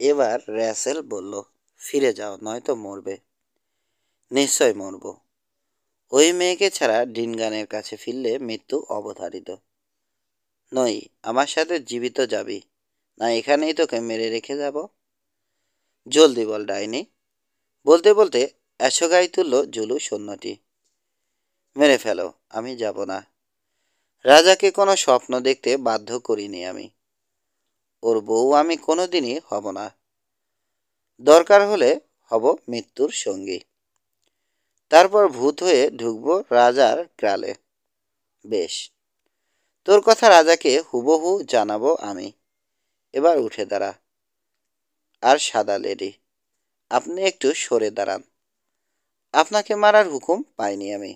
এবার র্যাসেল বলল, ফিরে যাও, নয়তো মরবে। নিশ্চয় মরব। ওই মেয়েকে ছাড়া ডিনগানের কাছে ফিরলে মৃত্যু অবধারিত। নই, আমার সাথে জীবিত যাবি, না এখানেই তোকে মেরে রেখে যাব? জলদি বল ডাইনি। বলতে বলতে অ্যাশোগাই তুলল জুলু সৈন্যটি। মেরে ফেলো, আমি যাব না। রাজাকে কোনো স্বপ্ন দেখতে বাধ্য করিনি আমি। ওর বউ আমি কোনোদিনই হব না। দরকার হলে হব মৃত্যুর সঙ্গী। তারপর ভূত হয়ে ঢুকবো রাজার ক্রালে। বেশ, তোর কথা রাজাকে হুবহু জানাবো আমি। এবার উঠে দাঁড়া। আর সাদা লেডি, আপনি একটু সরে দাঁড়ান। আপনাকে মারার হুকুম পাইনি আমি।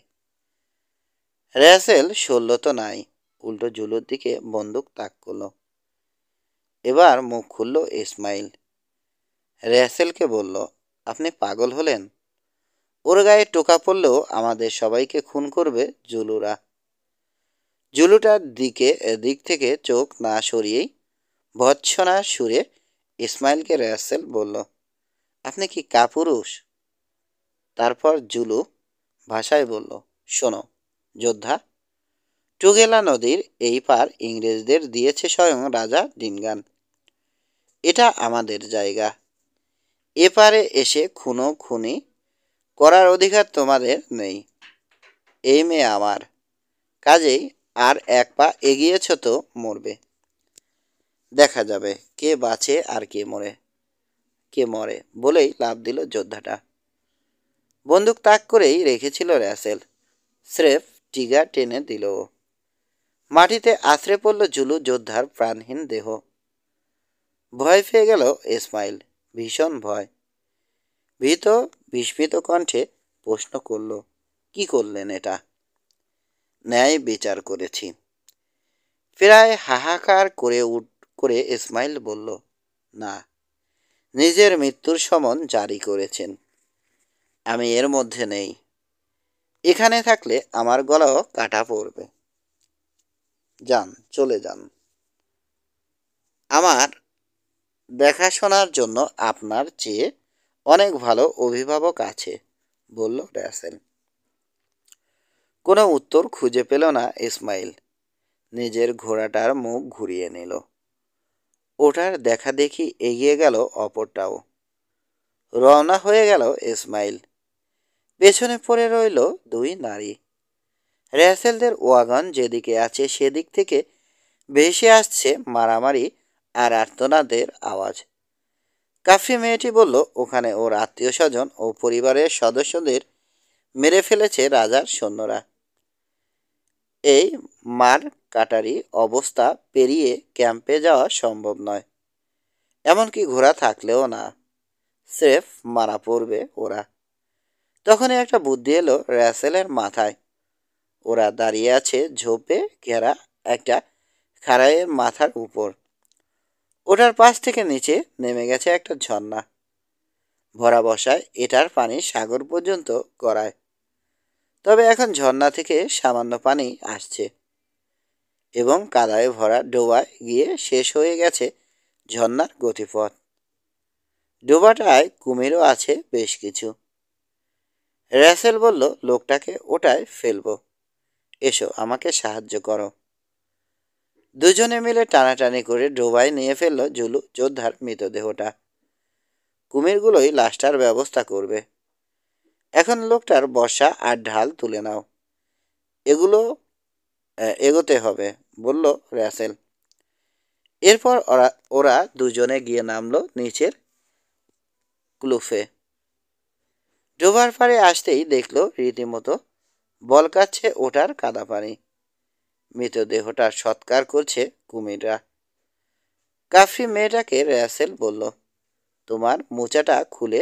র্যাসেল সরল তো নাই, উল্টো জুলুর দিকে বন্দুক তাক করল। এবার মুখ খুলল ইসমাইল। র্যাসেলকে বলল, আপনি পাগল হলেন? ওর গায়ে টোকা পড়লেও আমাদের সবাইকে খুন করবে জুলুরা। জুলুটার দিক থেকে চোখ না সরিয়েই ভৎসনা সুরে ইসমাইলকে র্যাসেল বলল, আপনি কি কাপুরুষ? তারপর জুলু ভাষায় বলল, শোনো যোদ্ধা, টুগেলা নদীর এই পার ইংরেজদের দিয়েছে স্বয়ং রাজা ডিনগান। এটা আমাদের জায়গা। এপারে এসে খুনি করার অধিকার তোমাদের নেই। এই মেয়ে আমার, কাজেই আর এক পা এগিয়েছ তো মরবে। দেখা যাবে কে বাঁচে আর কে মরে বলেই লাফ দিল যোদ্ধাটা। বন্দুক তাক করেই রেখেছিল র্যাসেল, স্রেফ টিগার টেনে দিল। মাটিতে আছড়ে পড়ল জুলু যোদ্ধার প্রাণহীন দেহ। ভয় পেয়ে গেল ইসমাইল, ভীষণ ভয়। ভীত বিস্মিত কণ্ঠে প্রশ্ন করল, কি করলেন এটা? ন্যায় বিচার করেছি। প্রায় হাহাকার করে ইসমাইল বলল, না, নিজের মৃত্যুর সমন জারি করেছেন। আমি এর মধ্যে নেই। এখানে থাকলে আমার গলাও কাটা পড়বে। যান, চলে যান। আমার দেখাশোনার জন্য আপনার চেয়ে অনেক ভালো অভিভাবক আছে, বলল র্যাসেল। কোনো উত্তর খুঁজে পেল না ইসমাইল। নিজের ঘোড়াটার মুখ ঘুরিয়ে নিল। ওটার দেখা দেখি এগিয়ে গেল অপরটাও। রওনা হয়ে গেল ইসমাইল। পেছনে পড়ে রইল দুই নারী। র্যাসেলদের ওয়াগন যেদিকে আছে সেদিক থেকে ভেসে আসছে মারামারি আর আর্তনাদের আওয়াজ। কাফি মেয়েটি বলল, ওখানে ওর আত্মীয় স্বজন ও পরিবারের সদস্যদের মেরে ফেলেছে রাজার সৈন্যরা। এই মার কাটারি অবস্থা পেরিয়ে ক্যাম্পে যাওয়া সম্ভব নয়। এমনকি ঘোড়া থাকলেও না, স্রেফ মারা পড়বে ওরা। তখনই একটা বুদ্ধি এলো র্যাসেলের মাথায়। ওরা দাঁড়িয়ে আছে ঝোপে ঘেরা একটা খাড়াইয়ের মাথার উপর। ওটার পাশ থেকে নিচে নেমে গেছে একটা ঝর্ণা। ভরা বসায় এটার পানি সাগর পর্যন্ত গড়ায়। তবে এখন ঝর্ণা থেকে সামান্য পানি আসছে এবং কাদায় ভরা ডোবায় গিয়ে শেষ হয়ে গেছে ঝর্ণার গতিপথ। ডোবাটায় কুমিরও আছে বেশ কিছু। র্যাসেল বলল, লোকটাকে ওটায় ফেলবো। এসো, আমাকে সাহায্য করো। দুজনে মিলে টানাটানি করে ডোবায় নিয়ে ফেলল জুলু যোদ্ধার মৃতদেহটা। কুমিরগুলোই লাশটার ব্যবস্থা করবে। এখন লোকটার বর্শা আর ঢাল তুলে নাও। এগুলো এগোতে হবে, বলল র্যাসেল। এরপর ওরা দুজনে গিয়ে নামলো নিচের ক্লুফে। ডোবার পাড়ে আসতেই দেখল রীতিমতো বলকাচ্ছে ওটার কাদা পানি। মৃতদেহটার সৎকার করছে কুমিররা। কাফি মেয়েটাকে র্যাসেল বলল, তোমার মোচাটা খুলে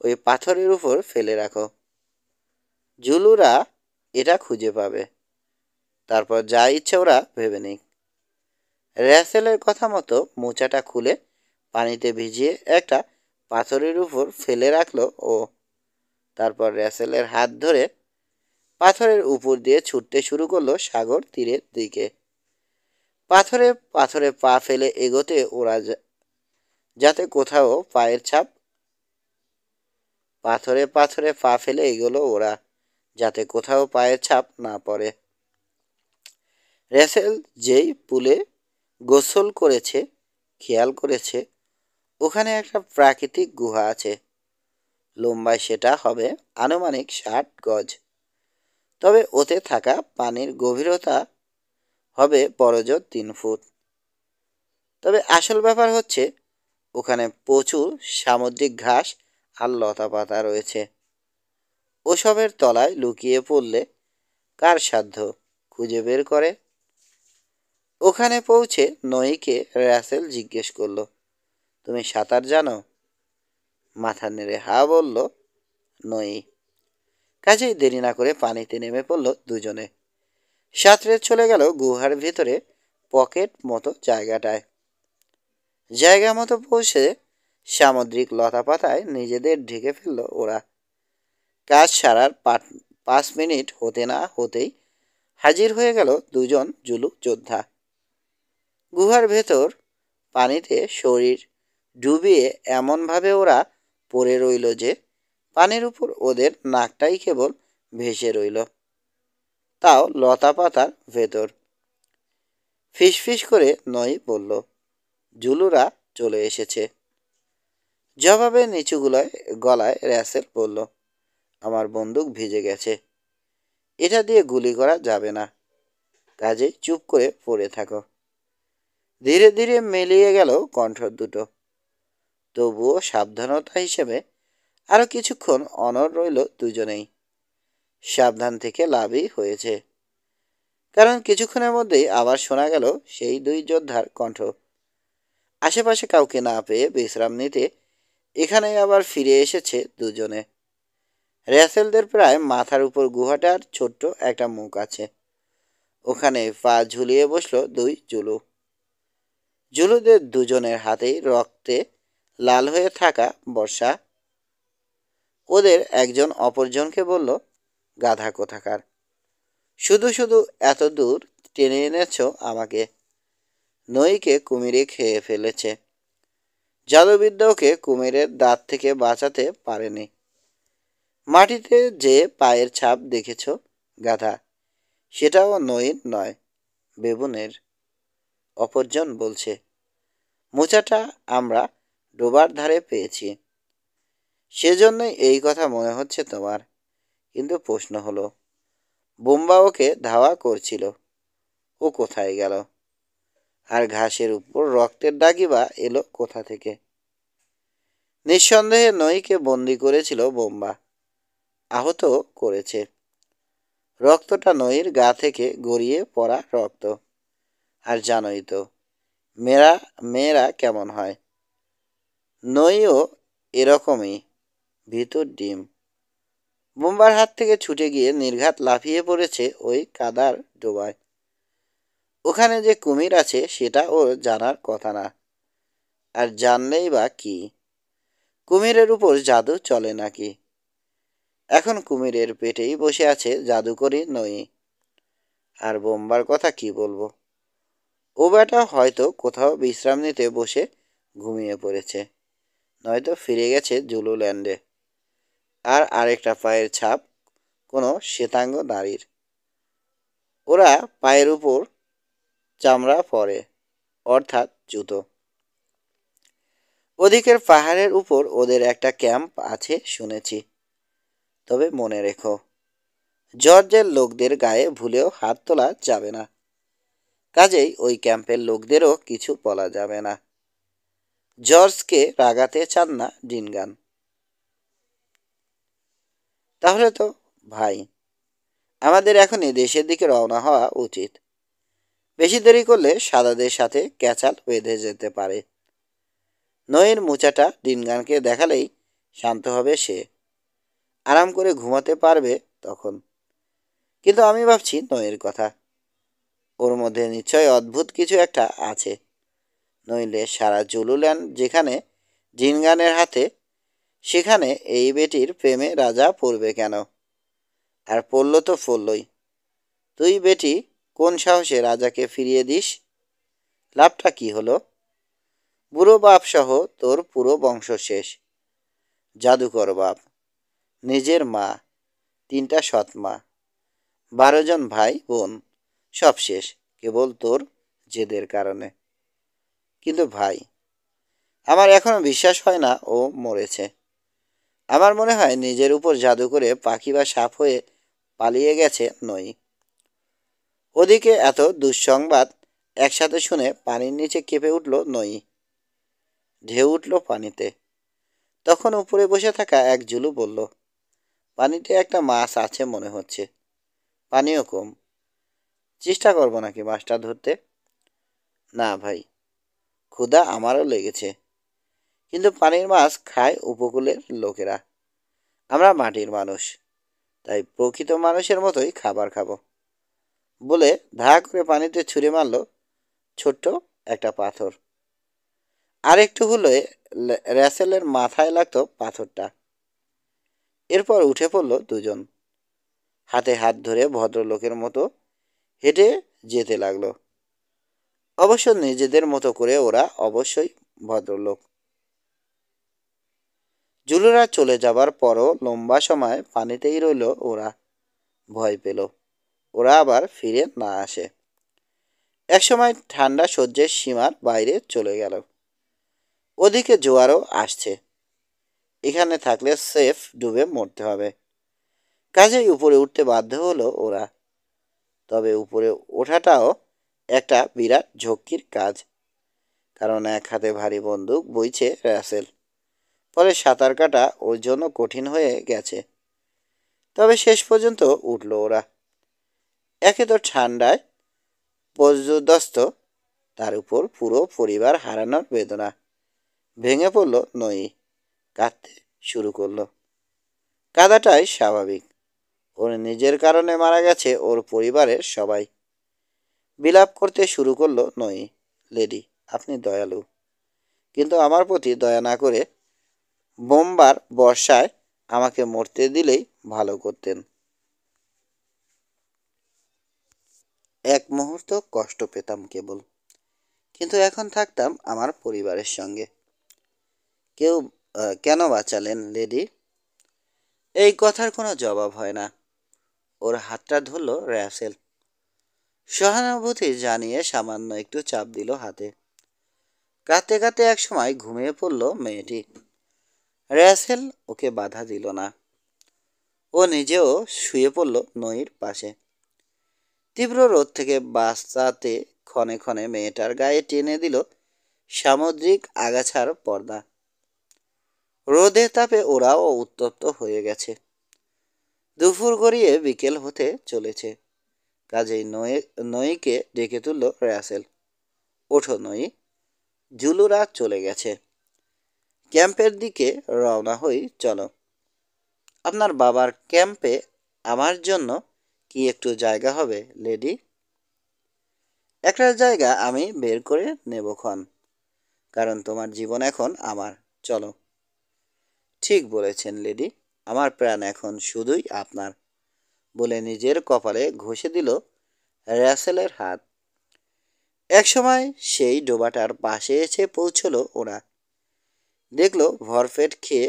ওই পাথরের উপর ফেলে রাখো। জুলুরা এটা খুঁজে পাবে। তারপর যা ইচ্ছে ওরা ভেবে নিক। র্যাসেলের কথা মতো মোচাটা খুলে পানিতে ভিজিয়ে একটা পাথরের উপর ফেলে রাখলো ও। তারপর র্যাসেলের হাত ধরে পাথরের উপর দিয়ে ছুটতে শুরু করলো সাগর তীরের দিকে। পাথরে পাথরে পা ফেলে এগোতে ওরা যাতে কোথাও পায়ের ছাপ, পাথরে পাথরে পা ফেলে এগোলো ওরা, যাতে কোথাও পায়ের ছাপ না পড়ে। রেসেল যেই পুলে গোসল করেছে খেয়াল করেছে ওখানে একটা প্রাকৃতিক গুহা আছে। লম্বায় সেটা হবে আনুমানিক 60 গজ। তবে ওতে থাকা পানির গভীরতা হবে বড়জোর 3 ফুট। তবে আসল ব্যাপার হচ্ছে ওখানে প্রচুর সামুদ্রিক ঘাস আর লতাপাতা রয়েছে। ওসবের তলায় লুকিয়ে পড়লে কার সাধ্য খুঁজে বের করে। ওখানে পৌঁছে নইকে রাসেল জিজ্ঞেস করলো, তুমি সাঁতার জানো? মাথা নেড়ে হা বলল নই। কাজেই দেরি না করে পানিতে নেমে পড়ল দুজনে। সাঁতরে চলে গেল গুহার ভিতরে পকেট মতো জায়গাটায়। জায়গা মতো পৌঁছে সামুদ্রিক লতাপাতায় নিজেদের ঢেকে ফেলল ওরা। কাজ সারার 5 মিনিট হতে না হতেই হাজির হয়ে গেল দুজন জুলু যোদ্ধা। গুহার ভেতর পানিতে শরীর ডুবিয়ে এমনভাবে ওরা পড়ে রইল যে পানির উপর ওদের নাকটাই কেবল ভেসে রইল, তাও লতাপাতার ভেতর। ফিসফিস করে নই বলল, জুলুরা চলে এসেছে। জবাবে নিচু গলায় র্যাসেল বলল, আমার বন্দুক ভিজে গেছে, এটা দিয়ে গুলি করা যাবে না, কাজেই চুপ করে পড়ে থাকো। ধীরে ধীরে মিলিয়ে গেল কণ্ঠ দুটো। তবুও সাবধানতা হিসেবে আরও কিছুক্ষণ অনড় রইল দুজনেই। সাবধান থেকে লাভই হয়েছে, কারণ কিছুক্ষণের মধ্যেই আবার শোনা গেল সেই দুই যোদ্ধার কণ্ঠ। আশেপাশে কাউকে না পেয়ে বিশ্রাম নিতে এখানে আবার ফিরে এসেছে দুজনে। র্যাসেলদের প্রায় মাথার উপর গুহাটার ছোট্ট একটা মুখ আছে। ওখানে পা ঝুলিয়ে বসল দুই জুলু। জুলুদের দুজনের হাতেই রক্তে লাল হয়ে থাকা বর্ষা। ওদের একজন অপরজনকে বলল, গাধা কোথাকার, শুধু শুধু এত দূর টেনে এনেছ আমাকে। নইকে কুমিরে খেয়ে ফেলেছে। জাদুবিদ্যা ওকে কুমিরের দাঁত থেকে বাঁচাতে পারেনি। মাটিতে যে পায়ের ছাপ দেখেছ গাধা, সেটাও নইর নয়, বেবুনের। অপরজন বলছে, মোচাটা আমরা ডোবার ধারে পেয়েছি, সেজন্যই এই কথা মনে হচ্ছে তোমার। কিন্তু প্রশ্ন হলো, বোম্বা ওকে ধাওয়া করছিল, ও কোথায় গেল? আর ঘাসের উপর রক্তের দাগই বা এলো কোথা থেকে? নিঃসন্দেহে নইকে বন্দি করেছিল বোম্বা, আহত করেছে। রক্তটা নইর গা থেকে গড়িয়ে পড়া রক্ত। আর জানোই তো মেয়েরা কেমন হয়। নইও এরকমই, ভিতর ডিম। বোম্বার হাত থেকে ছুটে গিয়ে নির্ঘাত লাফিয়ে পড়েছে ওই কাদার ডোবায়। ওখানে যে কুমির আছে সেটা ওর জানার কথা না। আর জানলেই বা কি, কুমিরের উপর জাদু চলে নাকি? এখন কুমিরের পেটেই বসে আছে জাদুকরি নই। আর বোম্বার কথা কি বলবো, ও বেটা হয়তো কোথাও বিশ্রাম নিতে বসে ঘুমিয়ে পড়েছে, নয়তো ফিরে গেছে জুলুল্যান্ডে। আর আরেকটা পায়ের ছাপ কোনো শ্বেতাঙ্গ নারীর। ওরা পায়ের উপর চামড়া পরে, অর্থাৎ জুতো। ওদিকের পাহাড়ের উপর ওদের একটা ক্যাম্প আছে শুনেছি। তবে মনে রেখো, জর্জের লোকদের গায়ে ভুলেও হাত তোলা যাবে না। কাজেই ওই ক্যাম্পের লোকদেরও কিছু বলা যাবে না। জর্জকে রাগাতে চান না ডিনগান। তাহলে তো ভাই, আমাদের এখনই দেশের দিকে রওনা হওয়া উচিত। বেশি দেরি করলে সাদাদের সাথে ক্যাচাল বেঁধে যেতে পারে। নইয়ের মোচাটা ডিনগানকে দেখালেই শান্ত হবে সে, আরাম করে ঘুমাতে পারবে তখন। কিন্তু আমি ভাবছি নইয়ের কথা। ওর মধ্যে নিশ্চয় অদ্ভুত কিছু একটা আছে, নইলে সারা জুলুল্যান্ড যেখানে ডিনগানের হাতে, সেখানে এই বেটির প্রেমে রাজা পড়বে কেন? আর পড়ল তো পড়লই। তুই বেটি কোন সাহসে রাজাকে ফিরিয়ে দিস? লাভটা কি হলো? বুড়ো বাপ সহ তোর পুরো বংশ শেষ। জাদুকর বাপ, নিজের মা, 3টা সৎ মা, 12 জন ভাই বোন, সব শেষ কেবল তোর জেদের কারণে। কিন্তু ভাই, আমার এখনো বিশ্বাস হয় না ও মরেছে। আমার মনে হয় নিজের উপর জাদু করে পাখি বা সাপ হয়ে পালিয়ে গেছে নই। ওদিকে এত দুঃসংবাদ একসাথে শুনে পানির নিচে কেঁপে উঠল নই। ঢেউ উঠল পানিতে। তখন উপরে বসে থাকা এক জুলু বলল, পানিতে একটা মাছ আছে মনে হচ্ছে, পানিও কম। চেষ্টা করবো নাকি মাছটা ধরতে? না ভাই, ক্ষুধা আমারও লেগেছে, কিন্তু পানির মাছ খায় উপকূলের লোকেরা। আমরা মাটির মানুষ, তাই প্রকৃত মানুষের মতোই খাবার খাবো। বলে ধা করে পানিতে ছুঁড়ে মারল ছোট্ট একটা পাথর। আরেকটু হলে র্যাসেলের মাথায় লাগতো পাথরটা। এরপর উঠে পড়ল দুজন, হাতে হাত ধরে ভদ্রলোকের মতো হেঁটে যেতে লাগলো। অবশ্য নিজেদের মতো করে ওরা অবশ্যই ভদ্রলোক। জুলুরা চলে যাবার পরও লম্বা সময় পানিতেই রইল ওরা। ভয় পেল ওরা আবার ফিরে না আসে। একসময় ঠান্ডা সহ্যের সীমার বাইরে চলে গেল। ওদিকে জোয়ারও আসছে। এখানে থাকলে সেফ ডুবে মরতে হবে। কাজেই উপরে উঠতে বাধ্য হলো ওরা। তবে উপরে ওঠাটাও একটা বিরাট ঝক্কির কাজ, কারণ এক হাতে ভারী বন্দুক বইছে রাসেল। ফলে সাঁতার কাটা ওর জন্য কঠিন হয়ে গেছে। তবে শেষ পর্যন্ত উঠল ওরা। একে তো ঠান্ডায় পর্যুদস্ত, তার উপর পুরো পরিবার হারানোর বেদনা। ভেঙে পড়ল নই, কাঁদতে শুরু করলো। কাঁদাটাই স্বাভাবিক। ওর নিজের কারণে মারা গেছে ওর পরিবারের সবাই। বিলাপ করতে শুরু করলো নই। লেডি, আপনি দয়ালু, কিন্তু আমার প্রতি দয়া না করে বোমবার বর্ষায় আমাকে মরতে দিলেই ভালো করতেন। এক মুহূর্ত কষ্ট পেতাম কেবল, কিন্তু এখন থাকতাম আমার পরিবারের সঙ্গে। কেউ কেন বাঁচালেন লেডি? এই কথার কোনো জবাব হয় না। ওর হাতটা ধরল র্যাসেল। সহানুভূতি জানিয়ে সামান্য একটু চাপ দিল হাতে। কাঁদতে কাঁদতে একসময় ঘুমিয়ে পড়ল মেয়েটি। র্যাসেল ওকে বাধা দিল না। ও নিজেও শুয়ে পড়ল নইর পাশে। তীব্র রোদ থেকে বাঁচাতে ক্ষণে ক্ষণে মেয়েটার গায়ে টেনে দিল সামুদ্রিক আগাছার পর্দা। রোদে তাপে ওরাও উত্তপ্ত হয়ে গেছে। দুপুর গড়িয়ে বিকেল হতে চলেছে। কাজেই নইকে ডেকে তুলল র্যাসেল। ওঠো নই, জুলুরা চলে গেছে। ক্যাম্পের দিকে রওনা হই চলো। আপনার বাবার ক্যাম্পে আমার জন্য কি একটু জায়গা হবে লেডি? একটা জায়গা আমি বের করে নেব ক্ষণ, কারণ তোমার জীবন এখন আমার। চলো। ঠিক বলেছেন লেডি, আমার প্রাণ এখন শুধুই আপনার, বলে নিজের কপালে ঘষে দিল র্যাসেলের হাত। একসময় সেই ডোবাটার পাশে এসে পৌঁছলো ওরা। দেখলো ভরপেট খেয়ে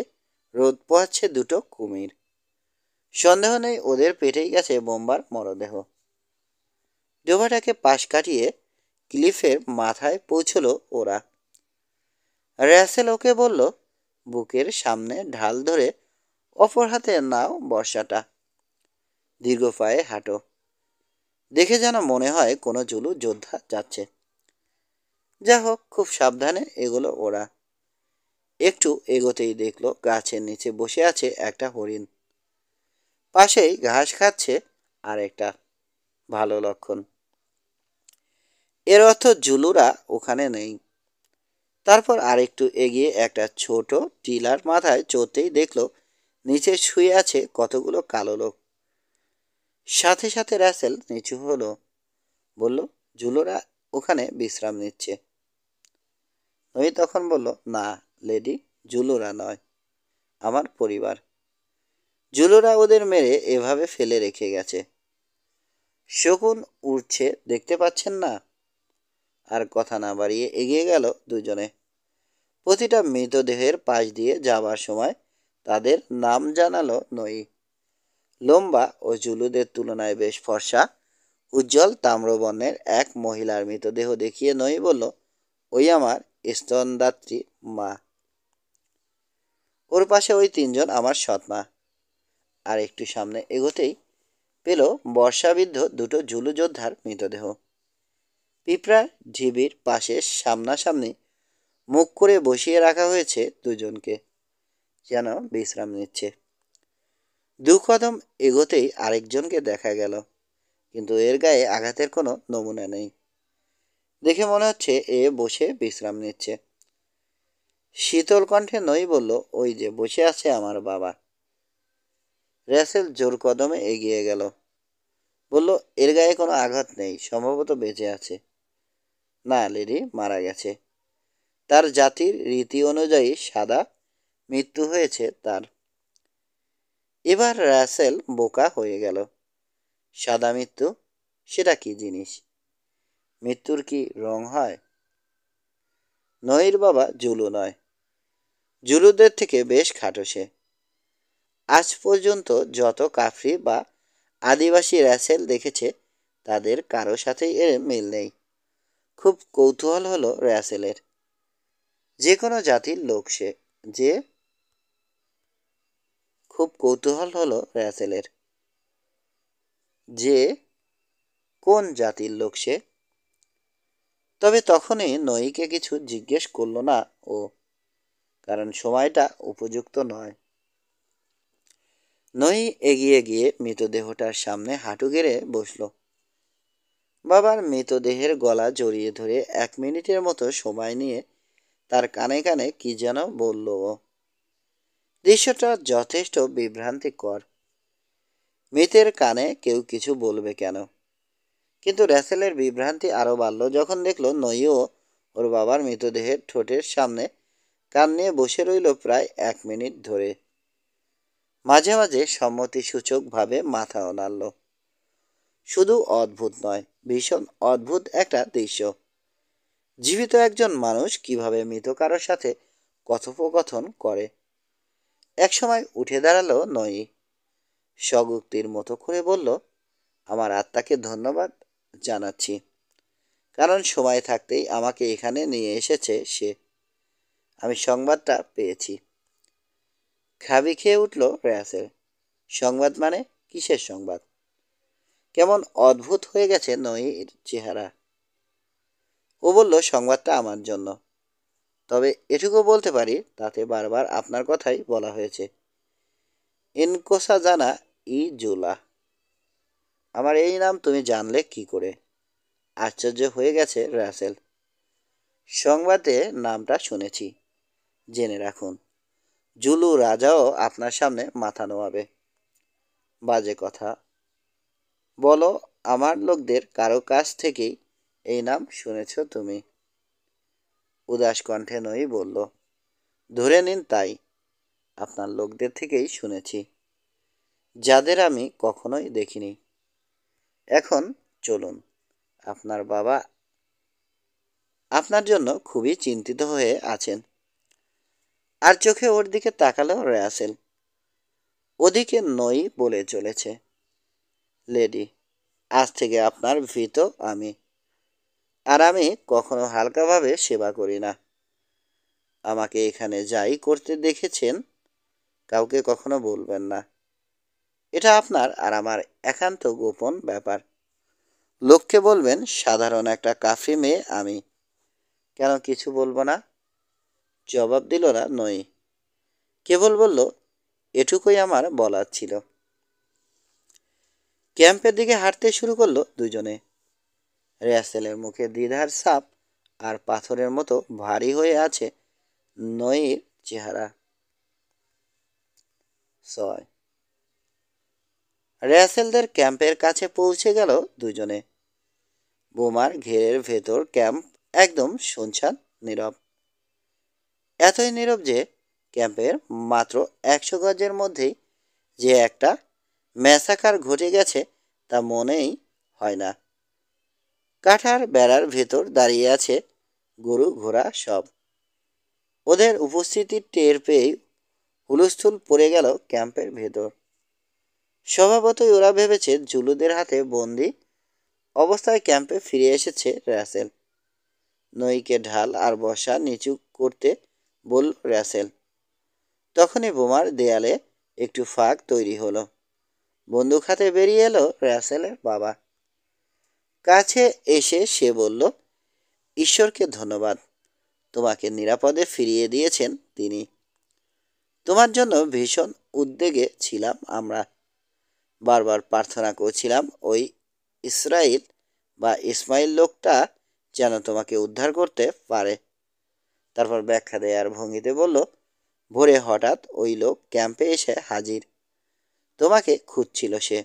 রোদ পোহাচ্ছে দুটো কুমির। সন্দেহ নেই ওদের পেটেই গেছে বোম্বার মরদেহ। ডোবাটাকে পাশ কাটিয়ে ক্লিফের মাথায় পৌঁছলো ওরা। র্যাসেল ওকে বলল, বুকের সামনে ঢাল ধরে অপর হাতে নাও বর্ষাটা। দীর্ঘ পায়ে হাঁটো। দেখে যেন মনে হয় কোনো জুলু যোদ্ধা যাচ্ছে। যা হোক, খুব সাবধানে এগোলো ওরা। একটু এগোতেই দেখলো গাছের নিচে বসে আছে একটা হরিণ। পাশেই ঘাস খাচ্ছে আর একটা। ভালো লক্ষণ। এর অর্থ জুলুরা ওখানে নেই। তারপর আরেকটু এগিয়ে একটা ছোট টিলার মাথায় চড়তেই দেখলো নিচে শুয়ে আছে কতগুলো কালো লোক। সাথে সাথে রাসেল নিচু হলো। বলল, জুলুরা ওখানে বিশ্রাম নিচ্ছে। নই তখন বলল, না লেডি, জুলুরা নয়, আমার পরিবার। জুলুরা ওদের মেরে এভাবে ফেলে রেখে গেছে। শকুন উড়ছে দেখতে পাচ্ছেন না? আর কথা না বাড়িয়ে এগিয়ে গেল দুজনে। প্রতিটা মৃতদেহের পাশ দিয়ে যাবার সময় তাদের নাম জানালো নই। লম্বা ও জুলুদের তুলনায় বেশ ফর্সা, উজ্জ্বল তাম্রবর্ণের এক মহিলার মৃতদেহ দেখিয়ে নই বলল, ওই আমার স্তনদাত্রী মা। ওর পাশে ওই তিনজন আমার সৎমা। আর একটু সামনে এগোতেই পেল বর্ষাবিদ্ধ দুটো জুলু যোদ্ধার মৃতদেহ। পিঁপড়ার ঢিবির পাশে সামনাসামনি মুখ করে বসিয়ে রাখা হয়েছে দুজনকে, যেন বিশ্রাম নিচ্ছে। দু কদম এগোতেই আরেকজনকে দেখা গেল, কিন্তু এর গায়ে আঘাতের কোনো নমুনা নেই। দেখে মনে হচ্ছে এ বসে বিশ্রাম নিচ্ছে। শীতল কণ্ঠে নই বলল, ওই যে বসে আছে আমার বাবা। র্যাসেল জোর কদমে এগিয়ে গেল, বলল, এর গায়ে কোনো আঘাত নেই, সম্ভবত বেঁচে আছে। না লেডি, মারা গেছে। তার জাতির রীতি অনুযায়ী সাদা মৃত্যু হয়েছে তার। এবার র্যাসেল বোকা হয়ে গেল। সাদা মৃত্যু, সেটা কি জিনিস? মৃত্যুর কি রং হয়? নইর বাবা জুলু নয়, জুলুদের থেকে বেশ খাটো সে। আজ পর্যন্ত যত কাফরি বা আদিবাসী র্যাসেল দেখেছে তাদের কারো সাথেই এর মিল নেই। খুব কৌতূহল হলো র্যাসেলের। যে কোনো জাতির লোক সে, যে খুব কৌতূহল হলো র্যাসেলের যে কোন জাতির লোক সে। তবে তখনই নইকে কিছু জিজ্ঞেস করল না ও, কারণ সময়টা উপযুক্ত নয়। নই এগিয়ে গিয়ে মৃতদেহটার সামনে হাঁটু গেড়ে বসল। বাবার মৃতদেহের গলা জড়িয়ে ধরে 1 মিনিটের মতো সময় নিয়ে তার কানে কানে কি যেন বলল ও। দৃশ্যটা যথেষ্ট বিভ্রান্তিকর। মৃতের কানে কেউ কিছু বলবে কেন? কিন্তু র্যাসেলের বিভ্রান্তি আরও বাড়ল যখন দেখল নইও ওর বাবার মৃতদেহের ঠোঁটের সামনে কান নিয়ে বসে রইল প্রায় 1 মিনিট ধরে। মাঝে মাঝে সম্মতিসূচকভাবে মাথাও নাড়ল। শুধু অদ্ভুত নয়, ভীষণ অদ্ভুত একটা দৃশ্য। জীবিত একজন মানুষ কিভাবে মৃত কারোর সাথে কথোপকথন করে। একসময় উঠে দাঁড়ালো নই, স্বগোক্তির মতো করে বলল, আমার আত্মাকে ধন্যবাদ জানাচ্ছি, কারণ সময় থাকতেই আমাকে এখানে নিয়ে এসেছে সে। আমি সংবাদটা পেয়েছি। খাবি খেয়ে উঠল র্যাসেল। সংবাদ মানে? কিসের সংবাদ? কেমন অদ্ভুত হয়ে গেছে নইর চেহারা। ও বলল, সংবাদটা আমার জন্য। তবে এটুকু বলতে পারি, তাতে বারবার আপনার কথাই বলা হয়েছে। ইনকোসা জানা ই জুলা। আমার এই নাম তুমি জানলে কি করে? আশ্চর্য হয়ে গেছে র্যাসেল। সংবাদে নামটা শুনেছি। জেনে রাখুন, জুলু রাজাও আপনার সামনে মাথা নোয়াবে। বাজে কথা। বলো, আমার লোকদের কারো কাছ থেকেই এই নাম শুনেছ তুমি? উদাস কণ্ঠে নই বলল, ধরে নিন তাই। আপনার লোকদের থেকেই শুনেছি, যাদের আমি কখনোই দেখিনি। এখন চলুন। আপনার বাবা আপনার জন্য খুবই চিন্তিত হয়ে আছেন। আর চোখে ওর দিকে তাকালো র্যাসেল। ওদিকে নই বলে চলেছে, লেডি, আজ থেকে আপনার ভীত আমি। আর আমি কখনো হালকাভাবে সেবা করি না। আমাকে এখানে যাই করতে দেখেছেন, কাউকে কখনো বলবেন না। এটা আপনার আর আমার একান্ত গোপন ব্যাপার। লোককে বলবেন সাধারণ একটা কাফরি মেয়ে আমি। কেন কিছু বলবো না? জবাব দিল না নই, কেবল বলল, এটুকুই আমার বলার ছিল। ক্যাম্পের দিকে হাঁটতে শুরু করলো দুজনে। র্যাসেলের মুখে দ্বিধার ছাপ, আর পাথরের মতো ভারী হয়ে আছে নইর চেহারা। 6 র্যাসেলদের ক্যাম্পের কাছে পৌঁছে গেল দুজনে। বোমার ঘেরের ভেতর ক্যাম্প একদম শুনশান, নীরব। এতই নীরব যে ক্যাম্পের মাত্র 100 গজের মধ্যেই যে একটা ম্যাসাকার ঘটে গেছে তা মনেই হয় না। কাঁঠার বেড়ার ভেতর দাঁড়িয়ে আছে গরু ঘোড়া সব। ওদের উপস্থিতি টের পেয়ে হুলস্থুল পড়ে গেল ক্যাম্পের ভেতর। স্বভাবতই ওরা ভেবেছে জুলুদের হাতে বন্দি অবস্থায় ক্যাম্পে ফিরে এসেছে রাসেল। নইকে ঢাল আর বসা নিচু করতে বলল রাসেল। তখনই বোমার দেয়ালে একটু ফাঁক তৈরি হলো। বন্দুক হাতে বেরিয়ে এলো রাসেলের বাবা। কাছে এসে সে বলল, ঈশ্বরকে ধন্যবাদ, তোমাকে নিরাপদে ফিরিয়ে দিয়েছেন তিনি। তোমার জন্য ভীষণ উদ্বেগে ছিলাম আমরা। বারবার প্রার্থনা করছিলাম ওই ইসমাইল লোকটা যেন তোমাকে উদ্ধার করতে পারে। তারপর ব্যাখ্যা দেয়ার ভঙ্গিতে বলল, ভোরে হঠাৎ ওই লোক ক্যাম্পে এসে হাজির। তোমাকে খুঁজছিল সে।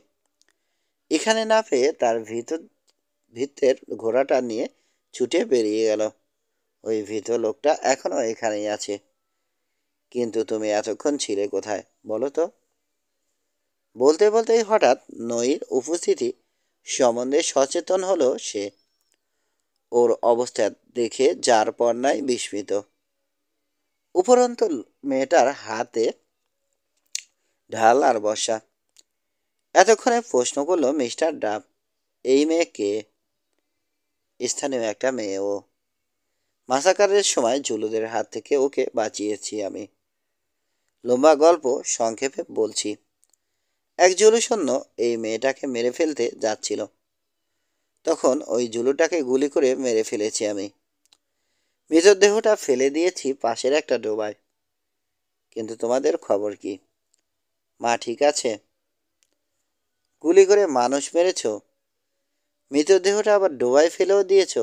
এখানে না পেয়ে তার ভিতের ঘোড়াটা নিয়ে ছুটে বেরিয়ে গেল। ওই ভীত লোকটা এখনো এখানেই আছে। কিন্তু তুমি এতক্ষণ ছিলে কোথায় বলো তো? বলতে বলতেই হঠাৎ নইর উপস্থিতি সম্বন্ধে সচেতন হলো সে। ওর অবস্থা দেখে যার পর নাই বিস্মিত। উপরন্তু মেয়েটার হাতে ঢাল আর বর্ষা। এতক্ষণে প্রশ্ন করলো মিস্টার ডাব, এই মেয়ে কে? স্থানীয় একটা মেয়ে ও। মাসাকারের সময় জুলুদের হাত থেকে ওকে বাঁচিয়েছি আমি। লম্বা গল্প সংক্ষেপে বলছি। এক জুলুসৈন্য এই মেয়েটাকে মেরে ফেলতে যাচ্ছিল। তখন ওই জুলুটাকে গুলি করে মেরে ফেলেছি আমি। মৃতদেহটা ফেলে দিয়েছি পাশের একটা ডোবায়। কিন্তু তোমাদের খবর কি? মা ঠিক আছে? গুলি করে মানুষ মেরেছ, মৃতদেহটা আবার ডোবায় ফেলেও দিয়েছ,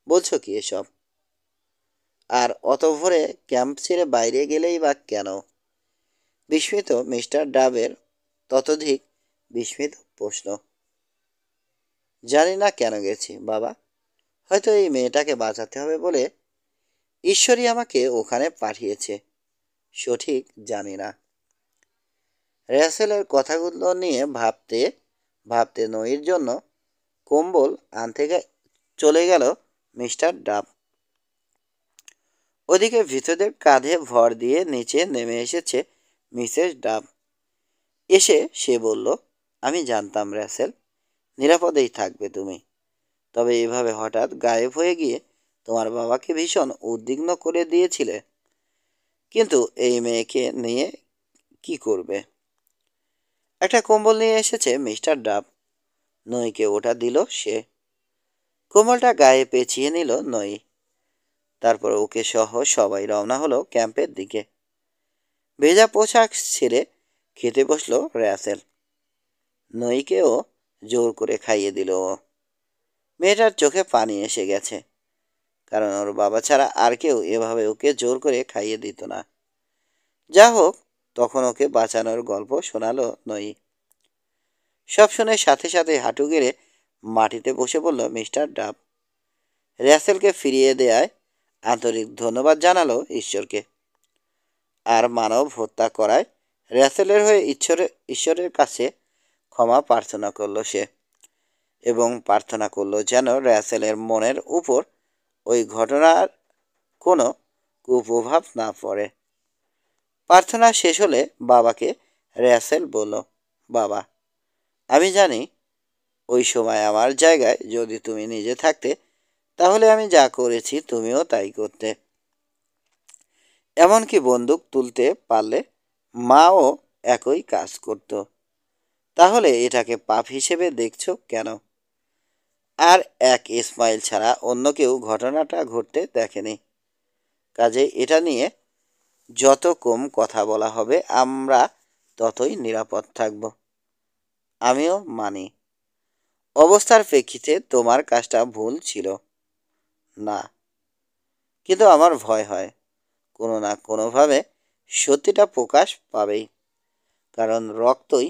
বলছো কি এসব? আর অত ভোরে ক্যাম্প ছেড়ে বাইরে গেলেই বা কেন? বিস্মিত মিস্টার ডাবের ততোধিক বিস্মিত প্রশ্ন। জানি না কেন গেছি বাবা, হয়তো এই মেয়েটাকে বাঁচাতে হবে বলে ঈশ্বরই আমাকে ওখানে পাঠিয়েছে, সঠিক জানি না। র্যাসেলের কথাগুলো নিয়ে ভাবতে ভাবতে নইর জন্য কম্বল আনতে চলে গেল মিস্টার ডাব। ওদিকে ভীতদের কাঁধে ভর দিয়ে নিচে নেমে এসেছে মিসেস ডাব। এসে সে বলল, আমি জানতাম র্যাসেল, নিরাপদেই থাকবে তুমি। তবে এভাবে হঠাৎ গায়েব হয়ে গিয়ে তোমার বাবাকে ভীষণ উদ্বিগ্ন করে দিয়েছিলে। কিন্তু এই মেয়েকে নিয়ে কি করবে? একটা কম্বল নিয়ে এসেছে মিস্টার ডাব। নইকে ওটা দিল সে। কম্বলটা গায়ে পেঁচিয়ে নিল নই। তারপর ওকে সহ সবাই রওনা হলো ক্যাম্পের দিকে। ভেজা পোশাক ছেড়ে খেতে বসলো র্যাসেল। নইকেও জোর করে খাইয়ে দিল ও। মেয়েটার চোখে পানি এসে গেছে, কারণ ওর বাবা ছাড়া আর কেউ এভাবে ওকে জোর করে খাইয়ে দিত না। যা হোক, তখন ওকে বাঁচানোর গল্প শোনালো নই। সব শুনে সাথে সাথে হাঁটু গেড়ে মাটিতে বসে বলল মিস্টার ডাব। র্যাসেলকে ফিরিয়ে দেয়ায় আন্তরিক ধন্যবাদ জানালো ঈশ্বরকে। আর মানব হত্যা করায় র্যাসেলের হয়ে ঈশ্বরের কাছে ক্ষমা প্রার্থনা করলো সে, এবং প্রার্থনা করলো যেন র্যাসেলের মনের উপর ওই ঘটনার কোনো কুপ্রভাব না পড়ে। প্রার্থনা শেষ হলে বাবাকে র্যাসেল বলল, বাবা, আমি জানি ওই সময় আমার জায়গায় যদি তুমি নিজে থাকতে, তাহলে আমি যা করেছি তুমিও তাই করতে। এমনকি বন্দুক তুলতে পারলে মাও একই কাজ করত। তাহলে এটাকে পাপ হিসেবে দেখছো কেন? আর এক ইসমাইল ছাড়া অন্য কেউ ঘটনাটা ঘটতে দেখেনি। কাজেই এটা নিয়ে যত কম কথা বলা হবে আমরা ততই নিরাপদ থাকব। আমিও মানি অবস্থার প্রেক্ষিতে তোমার কাজটা ভুল ছিল না, কিন্তু আমার ভয় হয় কোনো না কোনোভাবে সত্যিটা প্রকাশ পাবেই, কারণ রক্তই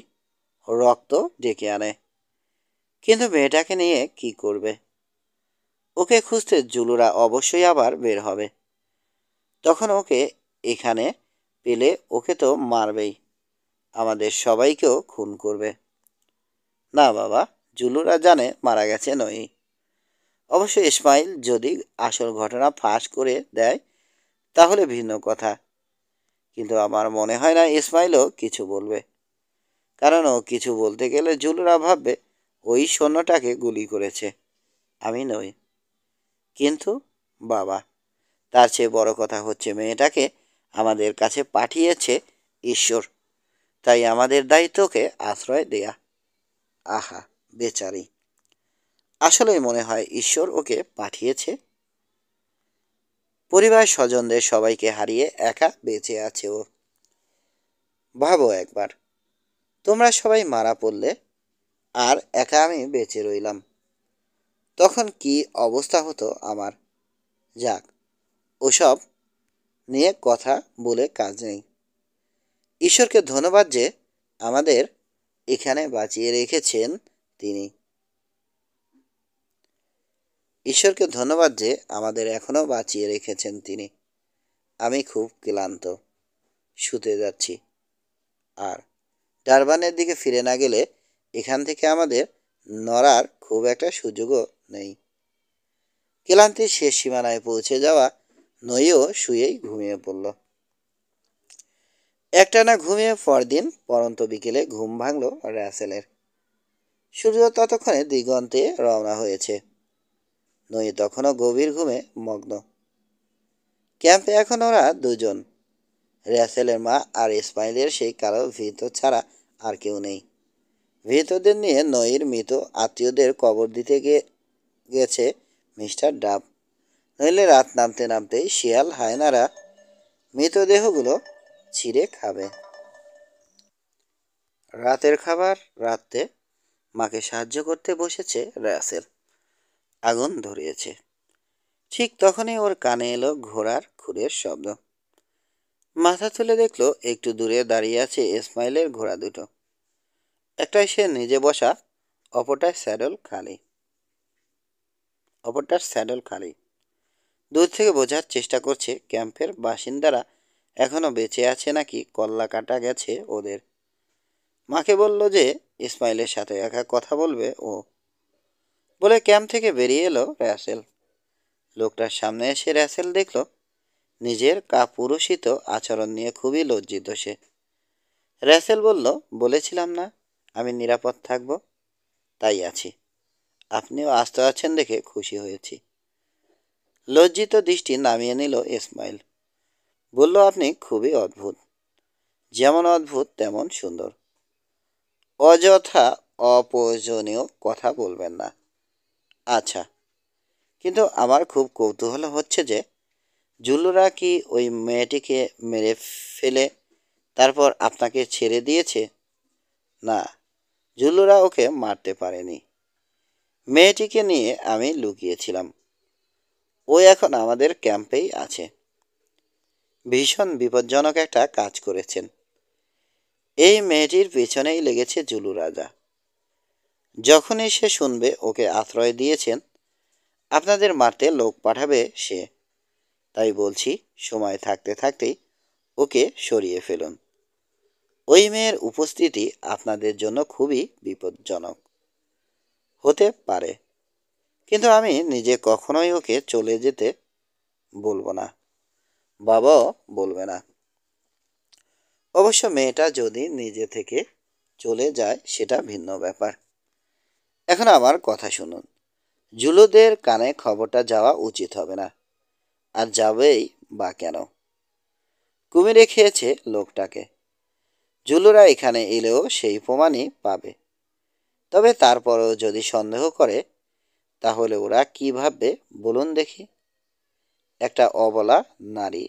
রক্ত ডেকে আনে। কিন্তু মেয়েটাকে নিয়ে কি করবে? ওকে খুঁজতে জুলুরা অবশ্যই আবার বের হবে। তখন ওকে এখানে পেলে ওকে তো মারবেই, আমাদের সবাইকেও খুন করবে। না বাবা, জুলুরা জানে মারা গেছে নই। অবশ্য ইসমাইল যদি আসল ঘটনা ফাঁস করে দেয়, তাহলে ভিন্ন কথা, কিন্তু আমার মনে হয় না ইসমাইলও কিছু বলবে, কারণ ও কিছু বলতে গেলে জুলুরা ভাববে ওই সৈন্যটাকে গুলি করেছে, আমি নই। কিন্তু বাবা, তার চেয়ে বড় কথা হচ্ছে মেয়েটাকে আমাদের কাছে পাঠিয়েছে ঈশ্বর, তাই আমাদের দায়িত্বকে আশ্রয় দেয়া। আহা, বেচারি, আসলেই মনে হয় ঈশ্বর ওকে পাঠিয়েছে। পরিবার স্বজনদের সবাইকে হারিয়ে একা বেঁচে আছে ও। ভাবো একবার, তোমরা সবাই মারা পড়লে আর একা আমি বেঁচে রইলাম, তখন কি অবস্থা হতো আমার। যাক, ওসব নিয়ে কথা বলে কাজ নেই। ঈশ্বরকে ধন্যবাদ যে আমাদের এখানে বাঁচিয়ে রেখেছেন তিনি। ঈশ্বরকে ধন্যবাদ যে আমাদের এখনও বাঁচিয়ে রেখেছেন তিনি। আমি খুব ক্লান্ত, শুতে যাচ্ছি। আর ডারবানের দিকে ফিরে না গেলে এখান থেকে আমাদের নড়ার খুব একটা সুযোগও নেই। ক্লান্তির শেষ সীমানায় পৌঁছে যাওয়া নইও শুয়েই ঘুমিয়ে পড়ল। একটানা ঘুমিয়ে পরদিন পরন্ত বিকেলে ঘুম ভাঙল রাসেলের। সূর্য ততক্ষণে দিগন্তে রওনা হয়েছে। নই তখনও গভীর ঘুমে মগ্ন। ক্যাম্পে এখন ওরা দুজন, রাসেলের মা আর ইসমাইলের সেই কালো ভীত ছাড়া আর কেউ নেই। ভীতদের নিয়ে নইর মৃত আত্মীয়দের কবর দিতে গেছে মিস্টার ডাব, নইলে রাত নামতে নামতেই শিয়াল হায়নারা মৃতদেহগুলো ছিঁড়ে খাবে। রাতের খাবার রাঁধতে মাকে সাহায্য করতে বসেছে রাসেল। আগুন ধরিয়েছে। ঠিক তখনই ওর কানে এলো ঘোড়ার খুরের শব্দ। মাথা তুলে দেখলো একটু দূরে দাঁড়িয়ে আছে ইসমাইলের ঘোড়া দুটো। একটায় সে নিজে বসা, অপরটার স্যাডল খালি। দূর থেকে বোঝার চেষ্টা করছে ক্যাম্পের বাসিন্দারা এখনো বেঁচে আছে নাকি কল্লা কাটা গেছে ওদের। মাকে বলল যে ইসমাইলের সাথে একা কথা বলবে ও, বলে ক্যাম্প থেকে বেরিয়ে এলো রাসেল। লোকটার সামনে এসে রাসেল দেখল নিজের কাপুরুষিত আচরণ নিয়ে খুবই লজ্জিত সে। রাসেল বলল, বলেছিলাম না আমি নিরাপদ থাকব, তাই আছি। আপনিও আস্ত আছেন দেখে খুশি হয়েছি। লজ্জিত দৃষ্টি নামিয়ে নিল ইসমাইল। বলল, আপনি খুবই অদ্ভুত, যেমন অদ্ভুত তেমন সুন্দর। অযথা অপ্রয়োজনীয় কথা বলবেন না। আচ্ছা, কিন্তু আমার খুব কৌতূহল হচ্ছে যে জুলুরা কি ওই মেয়েটিকে মেরে ফেলে তারপর আপনাকে ছেড়ে দিয়েছে? না, জুলুরা ওকে মারতে পারেনি। মেয়েটিকে নিয়ে আমি লুকিয়েছিলাম। ও এখন আমাদের ক্যাম্পেই আছে। ভীষণ বিপজ্জনক একটা কাজ করেছেন। এই মেয়েটির পেছনেই লেগেছে জুলু রাজা। যখনই সে শুনবে ওকে আশ্রয় দিয়েছেন, আপনাদের মারতে লোক পাঠাবে সে। তাই বলছি, সময় থাকতে থাকতেই ওকে সরিয়ে ফেলুন। ওই মেয়ের উপস্থিতি আপনাদের জন্য খুবই বিপজ্জনক হতে পারে, কিন্তু আমি নিজে কখনোই ওকে চলে যেতে বলবো না, বাবাও বলবে না। অবশ্য মেয়েটা যদি নিজে থেকে চলে যায় সেটা ভিন্ন ব্যাপার। এখন আমার কথা শুনুন। জুলুদের কানে খবরটা যাওয়া উচিত হবে না, আর যাবেই বা কেন? কুমিরে খেয়েছে লোকটাকে। জুলুরা এখানে এলেও সেই প্রমাণই পাবে। তবে তারপরও যদি সন্দেহ করে, তাহলে ওরা কী ভাববে বলুন দেখি? একটা অবলা নারী